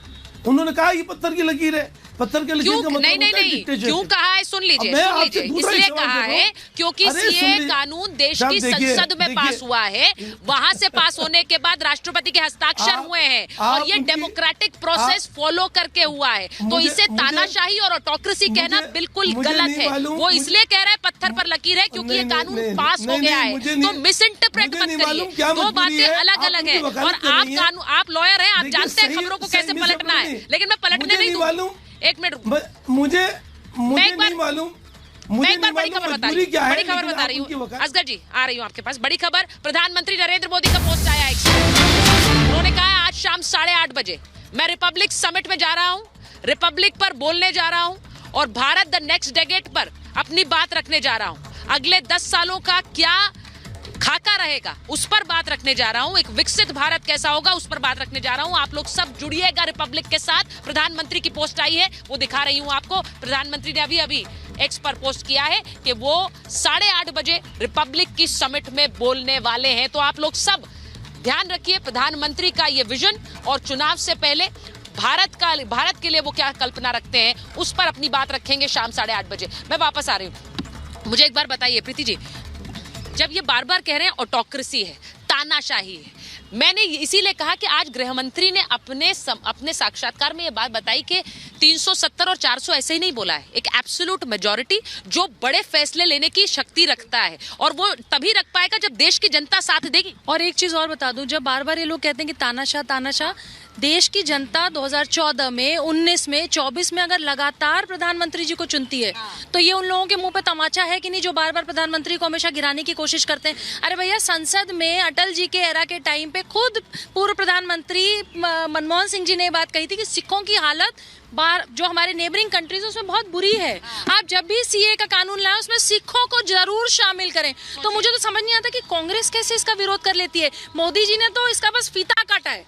उन्होंने कहा ये पत्थर की लकीर है, पत्थर के लकीर का मतलब नहीं, क्यों कहा है? सुन लीजिए, इसलिए कहा है क्योंकि सीए कानून देश की संसद में पास हुआ है, वहां से पास होने के बाद राष्ट्रपति के हस्ताक्षर हुए हैं, और ये डेमोक्रेटिक प्रोसेस फॉलो करके हुआ है, तो इसे तानाशाही और ऑटोक्रेसी कहना बिल्कुल गलत है। वो इसलिए कह रहे हैं पत्थर पर लकीर है क्योंकि ये कानून पास हो गया है, तो मिस इंटरप्रेट मत करिए, दो बातें अलग अलग है। और आप लॉयर हैं, आप जानते हैं खबरों को कैसे पलटना है, लेकिन मैं पलटने नहीं दूं। एक मिनट, मुझे नहीं मालूम। मैं एक बार बड़ी खबर बता रही हूँ असगर जी, आ रही हूँ आपके पास। बड़ी खबर, प्रधानमंत्री नरेंद्र मोदी का पोस्ट आया है, उन्होंने कहा आज शाम 8:30 बजे मैं रिपब्लिक समिट में जा रहा हूँ, रिपब्लिक पर बोलने जा रहा हूँ, और भारत द नेक्स्ट डेकेड पर अपनी बात रखने जा रहा हूँ। अगले 10 सालों का क्या खाका रहेगा उस पर बात रखने जा रहा हूं, एक विकसित भारत कैसा होगा उस पर बात रखने जा रहा हूं। आप लोग सब जुड़िएगा रिपब्लिक के साथ। प्रधानमंत्री की पोस्ट आई है, वो दिखा रही हूं आपको। प्रधानमंत्री ने अभी एक्स पर पोस्ट किया है कि वो 8:30 बजे रिपब्लिक की समिट में बोलने वाले हैं। तो आप लोग सब ध्यान रखिए प्रधानमंत्री का ये विजन, और चुनाव से पहले भारत के लिए वो क्या कल्पना रखते हैं उस पर अपनी बात रखेंगे शाम 8:30 बजे। मैं वापस आ रही हूँ, मुझे एक बार बताइए प्रीति जी, जब ये बार बार कह रहे हैं ऑटोक्रेसी है, तानाशाही है, मैंने इसीलिए कहा कि आज गृह मंत्री ने अपने साक्षात्कार में ये बात बताई कि 370 और 400 ऐसे ही नहीं बोला है, एक एब्सोल्यूट मेजॉरिटी जो बड़े फैसले लेने की शक्ति रखता है, और वो तभी रख पाएगा जब देश की जनता साथ देगी। और एक चीज और बता दूं, जब बार बार ये लोग कहते हैं कि तानाशाह, देश की जनता 2014 में, 19 में, 24 में अगर लगातार प्रधानमंत्री जी को चुनती है, तो ये उन लोगों के मुंह पे तमाचा है कि नहीं जो बार बार प्रधानमंत्री को हमेशा गिराने की कोशिश करते हैं। अरे भैया, संसद में अटल जी के एरा के टाइम पे खुद पूर्व प्रधानमंत्री मनमोहन सिंह जी ने बात कही थी कि सिखों की हालत जो हमारे नेबरिंग कंट्रीज उसमें बहुत बुरी है। आप जब भी सीए का कानून लाए उसमें सिखों को जरूर शामिल करें। तो मुझे तो समझ नहीं आता कि कांग्रेस कैसे इसका विरोध कर लेती है। मोदी जी ने तो इसका बस फीता काटा है।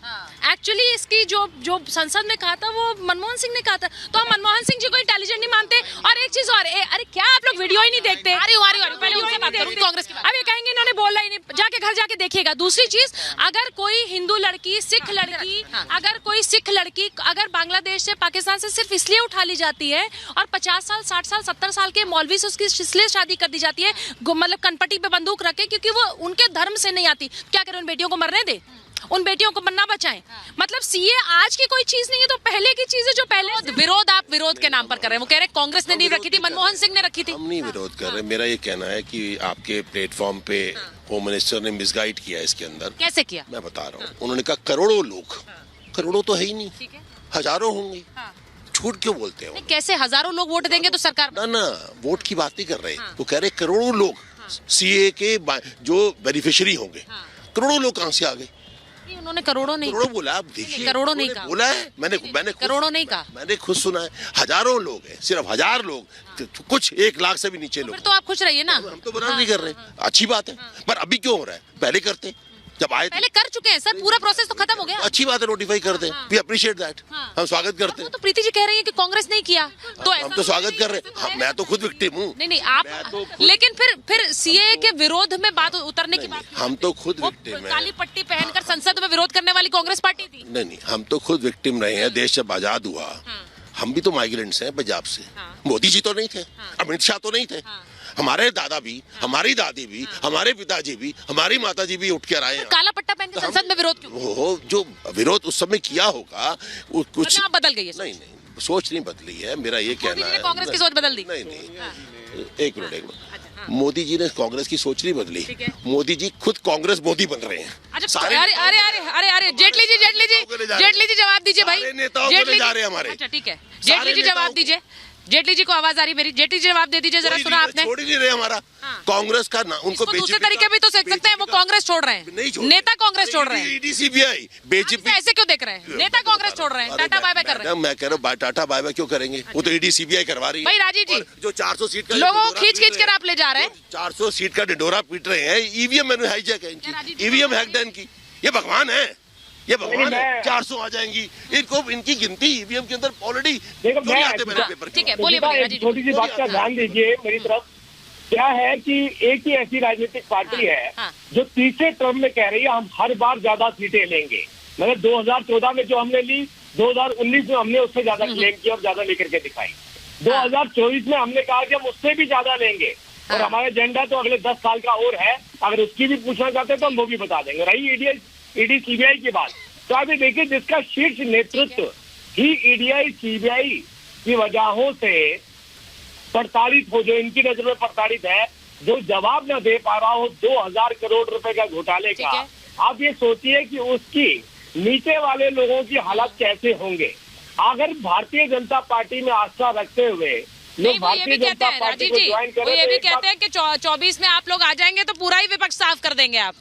एक्चुअली इसकी जो संसद में कहा था वो मनमोहन सिंह ने कहा था, तो हम मनमोहन सिंह जी को इंटेलिजेंट नहीं मानते। और एक चीज और, अरे क्या आप लोग वीडियो ही नहीं देखते? कांग्रेस अब ये कहेंगे इन्होंने बोला ही नहीं, जाके घर जाके देखिएगा। दूसरी चीज, अगर कोई हिंदू लड़की, सिख लड़की, अगर बांग्लादेश से पाकिस्तान से सिर्फ इसलिए उठा ली जाती है और 50 साल 60 साल 70 साल के मौलवी से उसकी इसलिए शादी कर दी जाती है, मतलब कनपटी पे बंदूक रखे, क्योंकि वो उनके धर्म से नहीं आती, क्या करें उन बेटियों को मरने दे, उन बेटियों को मरना बचाएं। मतलब सीए आज की कोई चीज नहीं है, तो पहले की चीज है जो पहले। विरोध आप विरोध के नाम पर कर रहे हैं, वो कह रहे कांग्रेस ने नहीं रखी थी, मनमोहन सिंह ने रखी थी। हम नहीं विरोध कर रहे, मेरा ये कहना है कि आपके प्लेटफॉर्म पे होम मिनिस्टर ने मिसगाइड किया है इसके अंदर। कैसे किया? मैं बता रहा हूँ। उन्होंने कहा करोड़ों लोग, करोड़ों तो है ही नहीं, हजारों होंगे, झूठ क्यों बोलते हैं? कैसे हजारों लोग वोट देंगे तो सरकार? ना वोट की बात नहीं कर रहे, वो कह रहे करोड़ों लोग सीए के जो बेनिफिशियरी होंगे, करोड़ों लोग कहाँ से आ गए? उन्होंने करोड़ों नहीं बोला, आप देखिए, करोड़ों नहीं कहा, बोला है, मैंने करोड़ों नहीं कहा, मैंने खुद सुना है। हजारों लोग हैं, सिर्फ 1000 लोग, कुछ 1 लाख से भी नीचे लोग। तो आप खुश रहिए ना, हम तो बना नहीं कर रहे, अच्छी बात है, पर अभी क्यों हो रहा है? पहले करते, जब आए पहले कर चुके हैं सर, पूरा प्रोसेस तो खत्म हो गया। अच्छी बात है, नोटिफाई कर दें, वी अप्रिशिएट दैट, हम स्वागत करते हैं। तो प्रीति जी कह रही है कि कांग्रेस नहीं किया, तो हम तो स्वागत कर रहे हैं। मैं तो खुद विक्टिम हूँ। नहीं आप, लेकिन फिर सीए के विरोध में बात उतरने की बात, हम तो खुद विक्टिम है। काली पट्टी पहनकर संसद में विरोध करने वाली कांग्रेस पार्टी थी। नहीं, हम तो खुद विक्टिम रहे हैं। देश जब आजाद हुआ, हम भी तो माइग्रेंट्स हैं पंजाब से। मोदी जी तो नहीं थे, अमित शाह तो नहीं थे, हमारे दादा भी, हमारी दादी भी, हमारे पिताजी भी, हमारी माताजी भी उठ कर आए हैं। काला पट्टा पहन के संसद में विरोध क्यों? वो जो विरोध उस समय किया होगा, कुछ बदल गई है। नहीं, सोच नहीं बदली है, मेरा ये कहना है। कांग्रेस की सोच बदल दी? नहीं, एक मिनट। मोदी जी ने कांग्रेस की सोच नहीं बदली, मोदी जी खुद कांग्रेस मोदी बन रहे हैं। अच्छा, अरे जेटली जी जवाब दीजिए भाई। नेताओं को ले जा रहे हैं हमारे। अच्छा ठीक है, जेटली जी जवाब दीजिए। जेटली जी को आवाज आ रही मेरी, जेटली जी जवाब दे दीजिए जरा, सुना आपने? छोड़ ही नहीं रहे हमारा कांग्रेस का ना, उनको दूसरे तरीके भी तो देख सकते हैं, वो कांग्रेस छोड़ रहे हैं, नेता कांग्रेस छोड़ रहे हैं। ईडी सीबीआई बीजेपी ऐसे क्यों देख रहे हैं? नेता कांग्रेस छोड़ रहे हैं, टाटा बाय बाय कर रहे हैं। मैं कह रहा हूँ टाटा बाय बाय क्यों करेंगे, वो तो ईडी सीबीआई करवा रही है। भाई राजीव जी, जो 400 सीट का लोगों को खींच कर आप ले जा रहे हैं, 400 सीट का ढिंढोरा पीट रहे हैं। ईवीएम मैंने हाईजैक है इनकी, ईवीएम हैक है इनकी। ये भगवान है, ये भगवान है। 400 आ जाएंगी, इनकी गिनती ईवीएम के अंदर ऑलरेडी। ठीक है, बोलिए। छोटी सी बात का ध्यान दीजिए मेरी तरफ। क्या है कि एक ही ऐसी राजनीतिक पार्टी है जो तीसरे टर्म में कह रही है हम हर बार ज्यादा सीटें लेंगे। मैंने 2014 में जो हमने ली, 2019 में हमने उससे ज्यादा क्लेम किया और ज्यादा लेकर के दिखाई। 2024 में हमने कहा कि हम उससे भी ज्यादा लेंगे, और हमारा एजेंडा तो अगले 10 साल का और है। अगर उसकी भी पूछना चाहते हैं तो हम वो भी बता देंगे। रही ईडी सीबीआई की बात, तो अभी देखिए जिसका शीर्ष नेतृत्व ही ईडीआई सीबीआई की वजहों से प्रताड़ित हो, जो इनकी नजर में प्रताड़ित है, जो जवाब न दे पा रहा हो 2000 करोड़ रुपए का घोटाले का, आप ये सोचिए कि उसकी नीचे वाले लोगों की हालत कैसे होंगे। अगर भारतीय जनता पार्टी में आस्था रखते हुए लोग भारतीय जनता पार्टी को ज्वाइन करें, ये भी कहते हैं कि 24 में आप लोग आ जाएंगे तो पूरा ही विपक्ष साफ कर देंगे, आप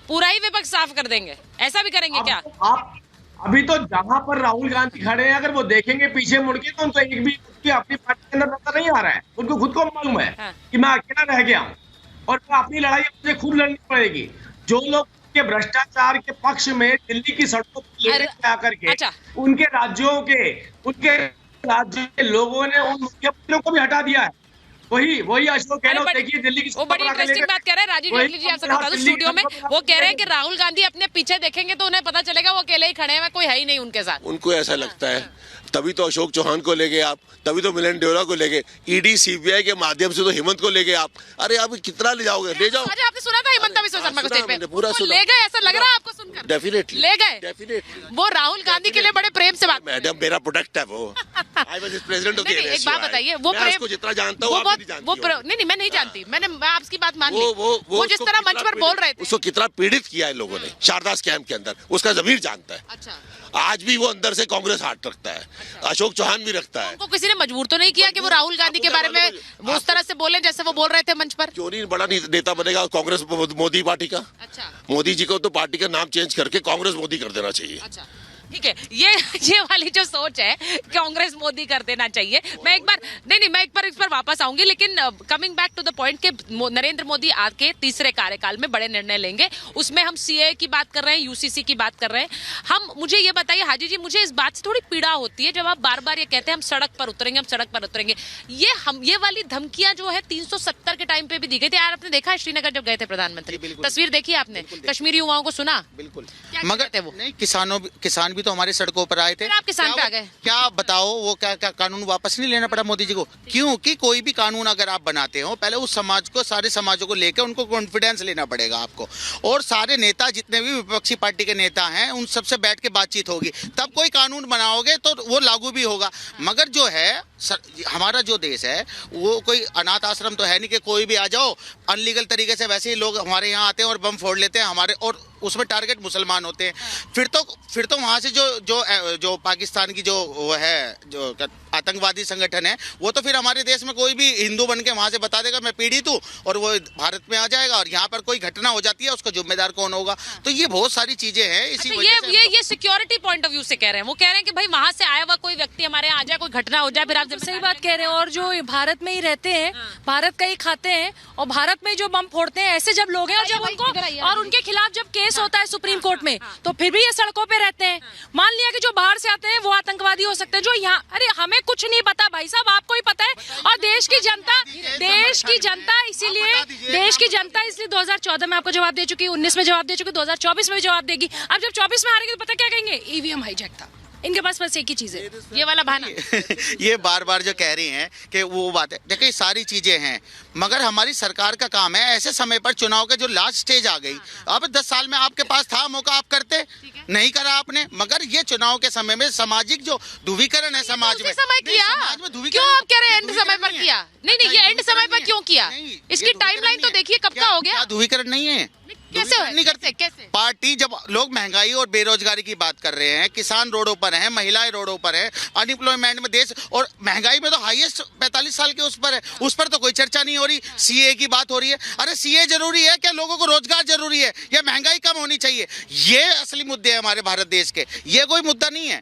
पूरा ही विपक्ष साफ कर देंगे, ऐसा भी करेंगे क्या? आप अभी तो जहां पर राहुल गांधी खड़े हैं, अगर वो देखेंगे पीछे मुड़ के तो उनको एक भी अपनी पार्टी के अंदर नजर नहीं आ रहा है। उनको खुद को मालूम है कि मैं अकेला रह गया हूँ और अपनी लड़ाई मुझे खूब लड़नी पड़ेगी। जो लोग के भ्रष्टाचार के पक्ष में दिल्ली की सड़कों पर लेकर आकर के उनके राज्यों के लोगों ने उन मुख्यमंत्रियों को भी हटा दिया है। वही अशोक गहलोत देखिए दिल्ली की वो बड़ी इंटरेस्टिंग बात कह रहे हैं राजीव जेटली जी, आपसे बता दूं स्टूडियो में वो कह रहे हैं कि राहुल गांधी अपने पीछे देखेंगे तो उन्हें पता चलेगा वो अकेले ही खड़े हैं, कोई है ही नहीं उनके साथ। उनको ऐसा लगता है, तभी तो अशोक चौहान को ले गए आप, तभी तो मिलन डेओरा को ले गए, ईडी सीबीआई के माध्यम से तो हेमंत को ले गए आप। अरे आप कितना ले जाओगे, ले जाओ। आपने सुना था हेमंत बिस्वा शर्मा को स्टेज पे पूरा सुना, ले गए, ऐसा लग रहा है आपको सुनकर? डेफिनेटली ले गए, वो राहुल गांधी के लिए बड़े प्रेम से बात। मैडम मेरा प्रोडक्ट है वो, I was president of the NSU। एक बात बताइए, वो प्रेम को जितना जानता हूँ आप नहीं जानती। नहीं मैं नहीं जानती, मैं आपकी बात मान ली। वो जिस तरह मंच पर बोल रहे थे, उसको कितना पीड़ित किया है लोगों ने शारदा स्कैम के अंदर, उसका जमीर जानता है। अच्छा, आज भी वो अंदर से कांग्रेस हाथ रखता है, अशोक चौहान भी रखता है। उनको किसी ने मजबूर तो नहीं किया कि वो राहुल गांधी के बारे में वो उस तरह से बोले जैसे वो बोल रहे थे मंच पर? क्यों नहीं बड़ा नेता बनेगा कांग्रेस मोदी पार्टी का? अच्छा, मोदी जी को तो पार्टी का नाम चेंज करके कांग्रेस मोदी कर देना चाहिए। अच्छा ठीक है, ये वाली जो सोच है कांग्रेस मोदी कर देना चाहिए। मैं एक बार इस पर वापस आऊंगी, लेकिन coming back to the point के नरेंद्र मोदी आके तीसरे कार्यकाल में बड़े निर्णय लेंगे, उसमें हम सीए की बात कर रहे हैं, यूसीसी की बात कर रहे हैं। हम मुझे ये बताइए हाजी जी, मुझे इस बात से थोड़ी पीड़ा होती है जब आप बार बार ये कहते हैं हम सड़क पर उतरेंगे। ये वाली धमकियां जो है 370 के टाइम पे भी दी गई थी। यार आपने देखा है श्रीनगर जब गए थे प्रधानमंत्री, तस्वीर देखी आपने, कश्मीरी युवाओं को सुना? बिल्कुल, मगर वो नहीं, किसान तो हमारे सड़कों पर आए थे। आप किसान पे आ गए, क्या बताओ वो क्या कानून वापस नहीं लेना पड़ा मोदी जी को? क्योंकि कोई भी कानून अगर आप बनाते हो पहले उस समाज को, सारे समाजों को लेकर उनको कॉन्फिडेंस लेना पड़ेगा आपको, और सारे नेता जितने भी विपक्षी पार्टी के नेता हैं उन सबसे बैठ के बातचीत होगी, तब कोई कानून बनाओगे तो वो लागू भी होगा। मगर जो है हमारा जो देश है वो कोई अनाथ आश्रम तो है नहीं कि कोई भी आ जाओ अनलीगल तरीके से। वैसे ही लोग हमारे यहाँ आते हैं और बम फोड़ लेते हैं हमारे, और उसमें टारगेट मुसलमान होते हैं। फिर तो वहाँ से जो पाकिस्तान की जो वो है जो आतंकवादी संगठन है वो तो फिर हमारे देश में कोई भी हिंदू बन के वहाँ से बता देगा मैं पीड़ित हूँ, और वो भारत में आ जाएगा, और यहाँ पर कोई घटना हो जाती है उसका जिम्मेदार कौन होगा? तो ये बहुत सारी चीजें हैं। इसी ये सिक्योरिटी पॉइंट ऑफ व्यू से कह रहे हैं, वो कह रहे हैं कि भाई वहाँ से आया हुआ कोई व्यक्ति हमारे यहाँ आ जाए, कोई घटना हो जाए, फिर आप सही बात कह रहे हैं। और जो भारत में ही रहते हैं, भारत का ही खाते हैं और भारत में जो बम फोड़ते हैं, ऐसे जब लोग हैं और जब उनको और उनके खिलाफ जब केस केस होता है सुप्रीम कोर्ट में, तो फिर भी ये सड़कों पे रहते हैं। मान लिया कि जो बाहर से आते हैं वो आतंकवादी हो सकते हैं, जो यहाँ, अरे हमें कुछ नहीं पता भाई साहब, आपको ही पता है। और देश की जनता इसलिए 2014 में आपको जवाब दे चुकी, 19 में जवाब दे चुकी, 2024 में भी जवाब देगी। अब जब 24 में हारेगी तो पता क्या कहेंगे, ईवीएम हाईजैक था। इनके पास बस एक ही चीज है, ये वाला बहाना। ये बार बार जो कह रही हैं कि वो बात है, देखिए सारी चीजें हैं, मगर हमारी सरकार का काम है ऐसे समय पर चुनाव के जो लास्ट स्टेज आ गई, अब 10 साल में आपके पास था मौका, आप करते नहीं करा आपने। मगर ये चुनाव के समय में सामाजिक जो ध्रुवीकरण है समाज में, समय किया, क्यों आप कह रहे हैं एंड समय पर किया? नहीं, ये एंड समय पर क्यों किया? इसकी टाइमलाइन तो देखिए कब का हो गया। ध्रुवीकरण नहीं है, नहीं करते। कैसे? पार्टी जब लोग महंगाई और बेरोजगारी की बात कर रहे हैं, किसान रोडों पर हैं, महिलाएं रोडों पर हैं, अनएम्प्लॉयमेंट में देश, और महंगाई में तो हाईएस्ट 45 साल के उस पर है, उस पर तो कोई चर्चा नहीं हो रही। सीए की बात हो रही है, अरे सीए जरूरी है क्या? लोगों को रोजगार जरूरी है या महंगाई कम होनी चाहिए? ये असली मुद्दे हैं हमारे भारत देश के, ये कोई मुद्दा नहीं है।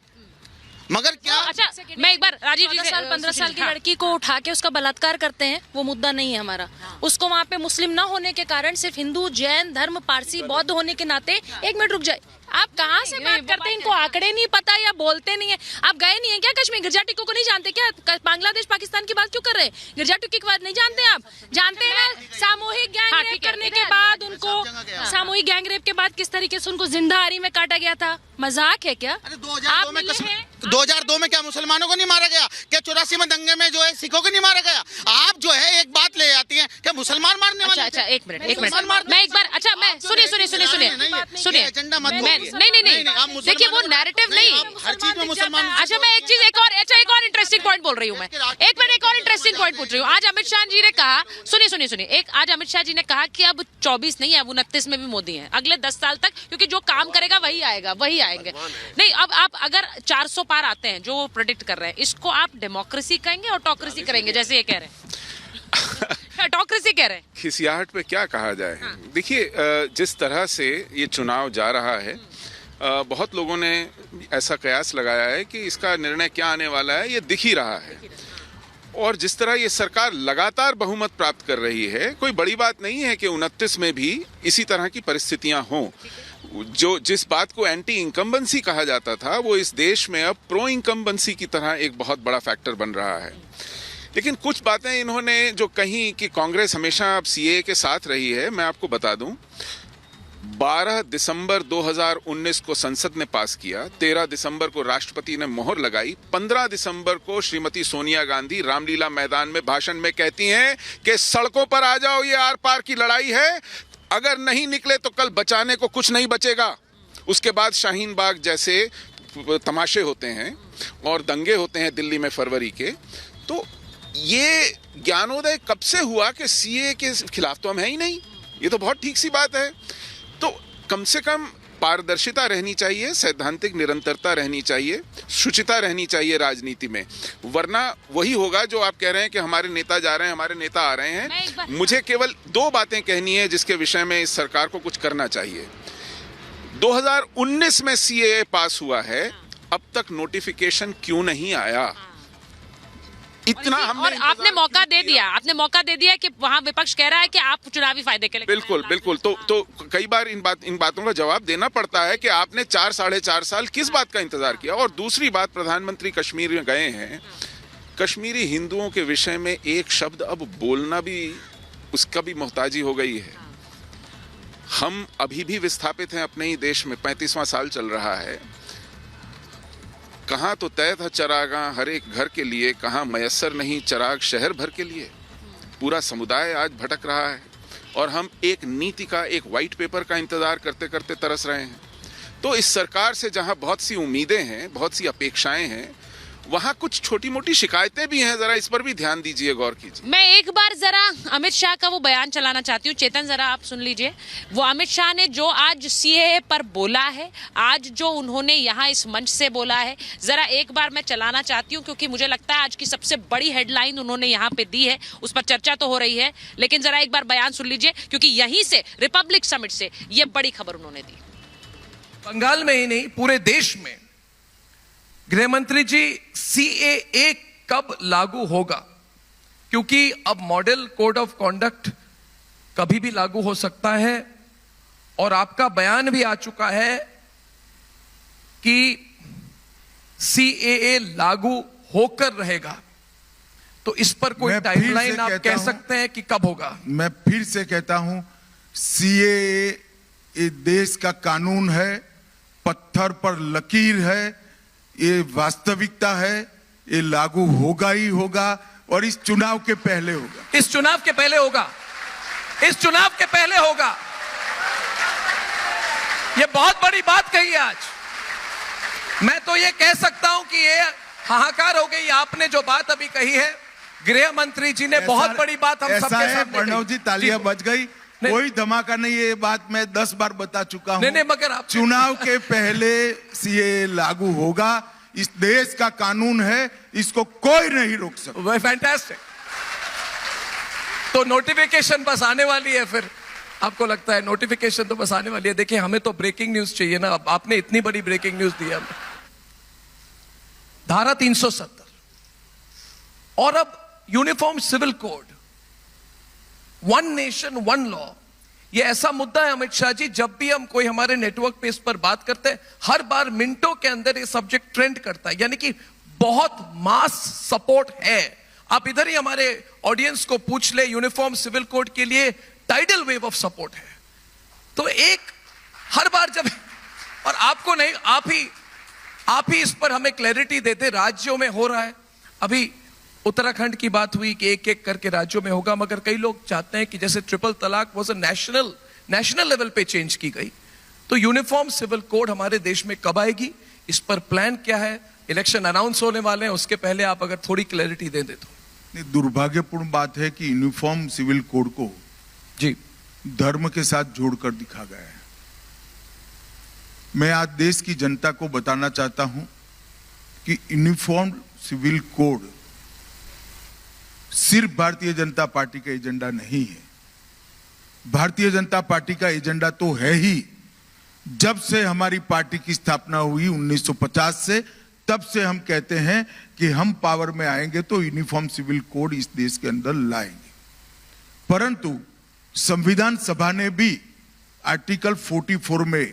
मगर क्या, अच्छा मैं एक बार राजीव जी से 15 साल की लड़की को उठा के उसका बलात्कार करते हैं, वो मुद्दा नहीं है हमारा। उसको वहाँ पे मुस्लिम ना होने के कारण सिर्फ हिंदू, जैन धर्म, पारसी, बौद्ध होने के नाते, एक मिनट रुक जाए, आप कहाँ से बात करते हैं? इनको आंकड़े नहीं पता या बोलते नहीं है? आप गए नहीं है क्या कश्मीर? गिरजा टिक्कू को नहीं जानते क्या? बांग्लादेश पाकिस्तान की बात क्यों कर रहे हैं? गिरजा टिक्की की बात नहीं जानते आप? जानते हैं ना सामूहिक गैंग रेप करने के बाद उनको, सामूहिक गैंग रेप के बाद किस तरीके से उनको जिंदा आरी में काटा गया था? मजाक है क्या? 2002 में क्या मुसलमानों को नहीं मारा गया क्या? 84 में दंगे में जो है सिखों को नहीं मारा गया? आप जो है एक बात ले आती हैं कि मुसलमान मारने वाले। अच्छा एक मिनट मैं एक बार, अच्छा मैं सुनिए नहीं, देखिए वो नैरेटिव नहीं, हर चीज में मुसलमान। अच्छा मैं एक चीज, एक और इंटरेस्टिंग पॉइंट बोल रही हूँ मैं, एक और इंटरेस्टिंग पॉइंट पूछ रही हूँ। आज अमित शाह जी ने कहा, सुनिए, आज अमित शाह जी ने कहा कि अब 24 नहीं, अब 29 में भी मोदी हैं, अगले 10 साल तक, क्योंकि जो काम करेगा वही आएंगे। नहीं, अब आप अगर 400 पार आते हैं जो वो प्रेडिक्ट कर रहे हैं, इसको आप डेमोक्रेसी कहेंगे और ऑटोक्रेसी करेंगे, जैसे ये कह रहे हैं? ऑटोक्रेसी कह रहे हैं। खिसियाहट पे क्या कहा जाए। देखिए, जिस तरह से ये चुनाव जा रहा है, बहुत लोगों ने ऐसा कयास लगाया है कि इसका निर्णय क्या आने वाला है, ये दिख ही रहा है। और जिस तरह ये सरकार लगातार बहुमत प्राप्त कर रही है, कोई बड़ी बात नहीं है कि 29 में भी इसी तरह की परिस्थितियां हों। जिस बात को एंटी इनकम्बेंसी कहा जाता था, वो इस देश में अब प्रो इनकम्बेंसी की तरह एक बहुत बड़ा फैक्टर बन रहा है। लेकिन कुछ बातें इन्होंने जो कही कि कांग्रेस हमेशा अब सीए के साथ रही है, मैं आपको बता दूं, 12 दिसंबर 2019 को संसद ने पास किया, 13 दिसंबर को राष्ट्रपति ने मोहर लगाई, 15 दिसंबर को श्रीमती सोनिया गांधी रामलीला मैदान में भाषण में कहती हैं कि सड़कों पर आ जाओ, ये आर पार की लड़ाई है, अगर नहीं निकले तो कल बचाने को कुछ नहीं बचेगा। उसके बाद शाहीन बाग जैसे तमाशे होते हैं और दंगे होते हैं दिल्ली में फरवरी के। तो ये ज्ञानोदय कब से हुआ कि सीए के खिलाफ तो हम है ही नहीं? ये तो बहुत ठीक सी बात है। तो कम से कम पारदर्शिता रहनी चाहिए, सैद्धांतिक निरंतरता रहनी चाहिए, शुचिता रहनी चाहिए राजनीति में, वरना वही होगा जो आप कह रहे हैं कि हमारे नेता जा रहे हैं, हमारे नेता आ रहे हैं। मुझे केवल 2 बातें कहनी है जिसके विषय में इस सरकार को कुछ करना चाहिए। 2019 में सीएए पास हुआ है, अब तक नोटिफिकेशन क्यों नहीं आया? इतना हमने, और आपने मौका दे दिया कि वहां विपक्ष कह रहा है कि आप चुनावी फायदे के लिए। बिल्कुल। तो कई बार इन बातों का जवाब देना पड़ता है कि आपने 4-4.5 साल किस बात का इंतजार किया। और दूसरी बात, प्रधानमंत्री कश्मीर में गए हैं, कश्मीरी हिंदुओं के विषय में एक शब्द अब बोलना भी उसका भी मोहताजी हो गई है। हम अभी भी विस्थापित हैं अपने ही देश में, 35वां साल चल रहा है। कहाँ तो तय था चरागा हर एक घर के लिए, कहाँ मयस्सर नहीं चराग शहर भर के लिए। पूरा समुदाय आज भटक रहा है और हम एक नीति का, एक व्हाइट पेपर का इंतजार करते करते तरस रहे हैं। तो इस सरकार से जहाँ बहुत सी उम्मीदें हैं, बहुत सी अपेक्षाएं हैं, वहाँ कुछ छोटी मोटी शिकायतें भी हैं, जरा इस पर भी ध्यान दीजिए, गौर कीजिए। मैं एक बार जरा अमित शाह का वो बयान चलाना चाहती हूँ, चेतन जरा आप सुन लीजिए। वो अमित शाह ने जो आज सीएए पर बोला है, आज जो उन्होंने यहाँ इस मंच से बोला है, जरा एक बार मैं चलाना चाहती हूँ, क्योंकि मुझे लगता है आज की सबसे बड़ी हेडलाइन उन्होंने यहाँ पे दी है, उस पर चर्चा तो हो रही है, लेकिन जरा एक बार बयान सुन लीजिए, क्योंकि यहीं से रिपब्लिक समिट से ये बड़ी खबर उन्होंने दी। बंगाल में ही नहीं, पूरे देश में गृह मंत्री जी, सीएए कब लागू होगा? क्योंकि अब मॉडल कोड ऑफ कॉन्डक्ट कभी भी लागू हो सकता है और आपका बयान भी आ चुका है कि सीएए लागू होकर रहेगा, तो इस पर कोई टाइमलाइन आप कह सकते हैं कि कब होगा? मैं फिर से कहता हूं, सीएए ये देश का कानून है, पत्थर पर लकीर है, ये वास्तविकता है, ये लागू होगा ही होगा और इस चुनाव के पहले होगा। इस चुनाव के पहले होगा, इस चुनाव के पहले होगा। ये बहुत बड़ी बात कही आज। मैं तो ये कह सकता हूं कि ये हाहाकार हो गई। आपने जो बात अभी कही है, गृह मंत्री जी ने बहुत बड़ी बात हम सबके सामने प्रणव जी, तालियां बज गई, कोई धमाका नहीं। ये बात मैं 10 बार बता चुका हूं। नहीं, मगर आप चुनाव के पहले सीएए लागू होगा। इस देश का कानून है, इसको कोई नहीं रोक सकता। फैंटास्टिक। तो नोटिफिकेशन बस आने वाली है, फिर आपको लगता है नोटिफिकेशन तो बस आने वाली है? देखिए, हमें तो ब्रेकिंग न्यूज चाहिए ना। आपने इतनी बड़ी ब्रेकिंग न्यूज दी है। धारा 370 और अब uniform civil code, one nation one law, ये ऐसा मुद्दा है अमित शाह जी, जब भी हम कोई हमारे नेटवर्क पे इस पर बात करते हैं, हर बार मिनटों के अंदर ये सब्जेक्ट ट्रेंड करता है। यानी कि बहुत मास सपोर्ट है। आप इधर ही हमारे ऑडियंस को पूछ ले, यूनिफॉर्म सिविल कोड के लिए टाइडल वेव ऑफ सपोर्ट है। तो एक हर बार जब, और आपको नहीं, आप ही इस पर हमें क्लैरिटी देते। राज्यों में हो रहा है, अभी उत्तराखंड की बात हुई कि एक एक करके राज्यों में होगा, मगर कई लोग चाहते हैं कि जैसे ट्रिपल तलाक वो नेशनल लेवल पे चेंज की गई, तो यूनिफॉर्म सिविल कोड हमारे देश में कब आएगी? इस पर प्लान क्या है? इलेक्शन अनाउंस होने वाले हैं, उसके पहले आप अगर थोड़ी क्लैरिटी दे दे तो। दुर्भाग्यपूर्ण बात है कि यूनिफॉर्म सिविल कोड को जी धर्म के साथ जोड़कर दिखा गया है। मैं आज देश की जनता को बताना चाहता हूं कि यूनिफॉर्म सिविल कोड सिर्फ भारतीय जनता पार्टी का एजेंडा नहीं है। भारतीय जनता पार्टी का एजेंडा तो है ही। जब से हमारी पार्टी की स्थापना हुई 1950 से, तब से हम कहते हैं कि हम पावर में आएंगे तो यूनिफॉर्म सिविल कोड इस देश के अंदर लाएंगे। परंतु संविधान सभा ने भी आर्टिकल 44 में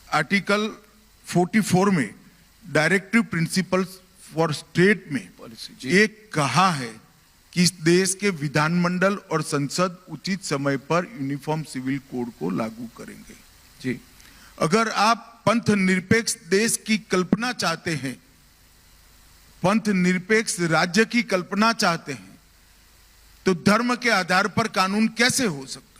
आर्टिकल 44 में डायरेक्टिव प्रिंसिपल्स फॉर स्टेट में ये कहा है कि इस देश के विधानमंडल और संसद उचित समय पर यूनिफॉर्म सिविल कोड को लागू करेंगे। जी, अगर आप पंथ निरपेक्ष देश की कल्पना चाहते हैं, पंथ निरपेक्ष राज्य की कल्पना चाहते हैं, तो धर्म के आधार पर कानून कैसे हो सकता है?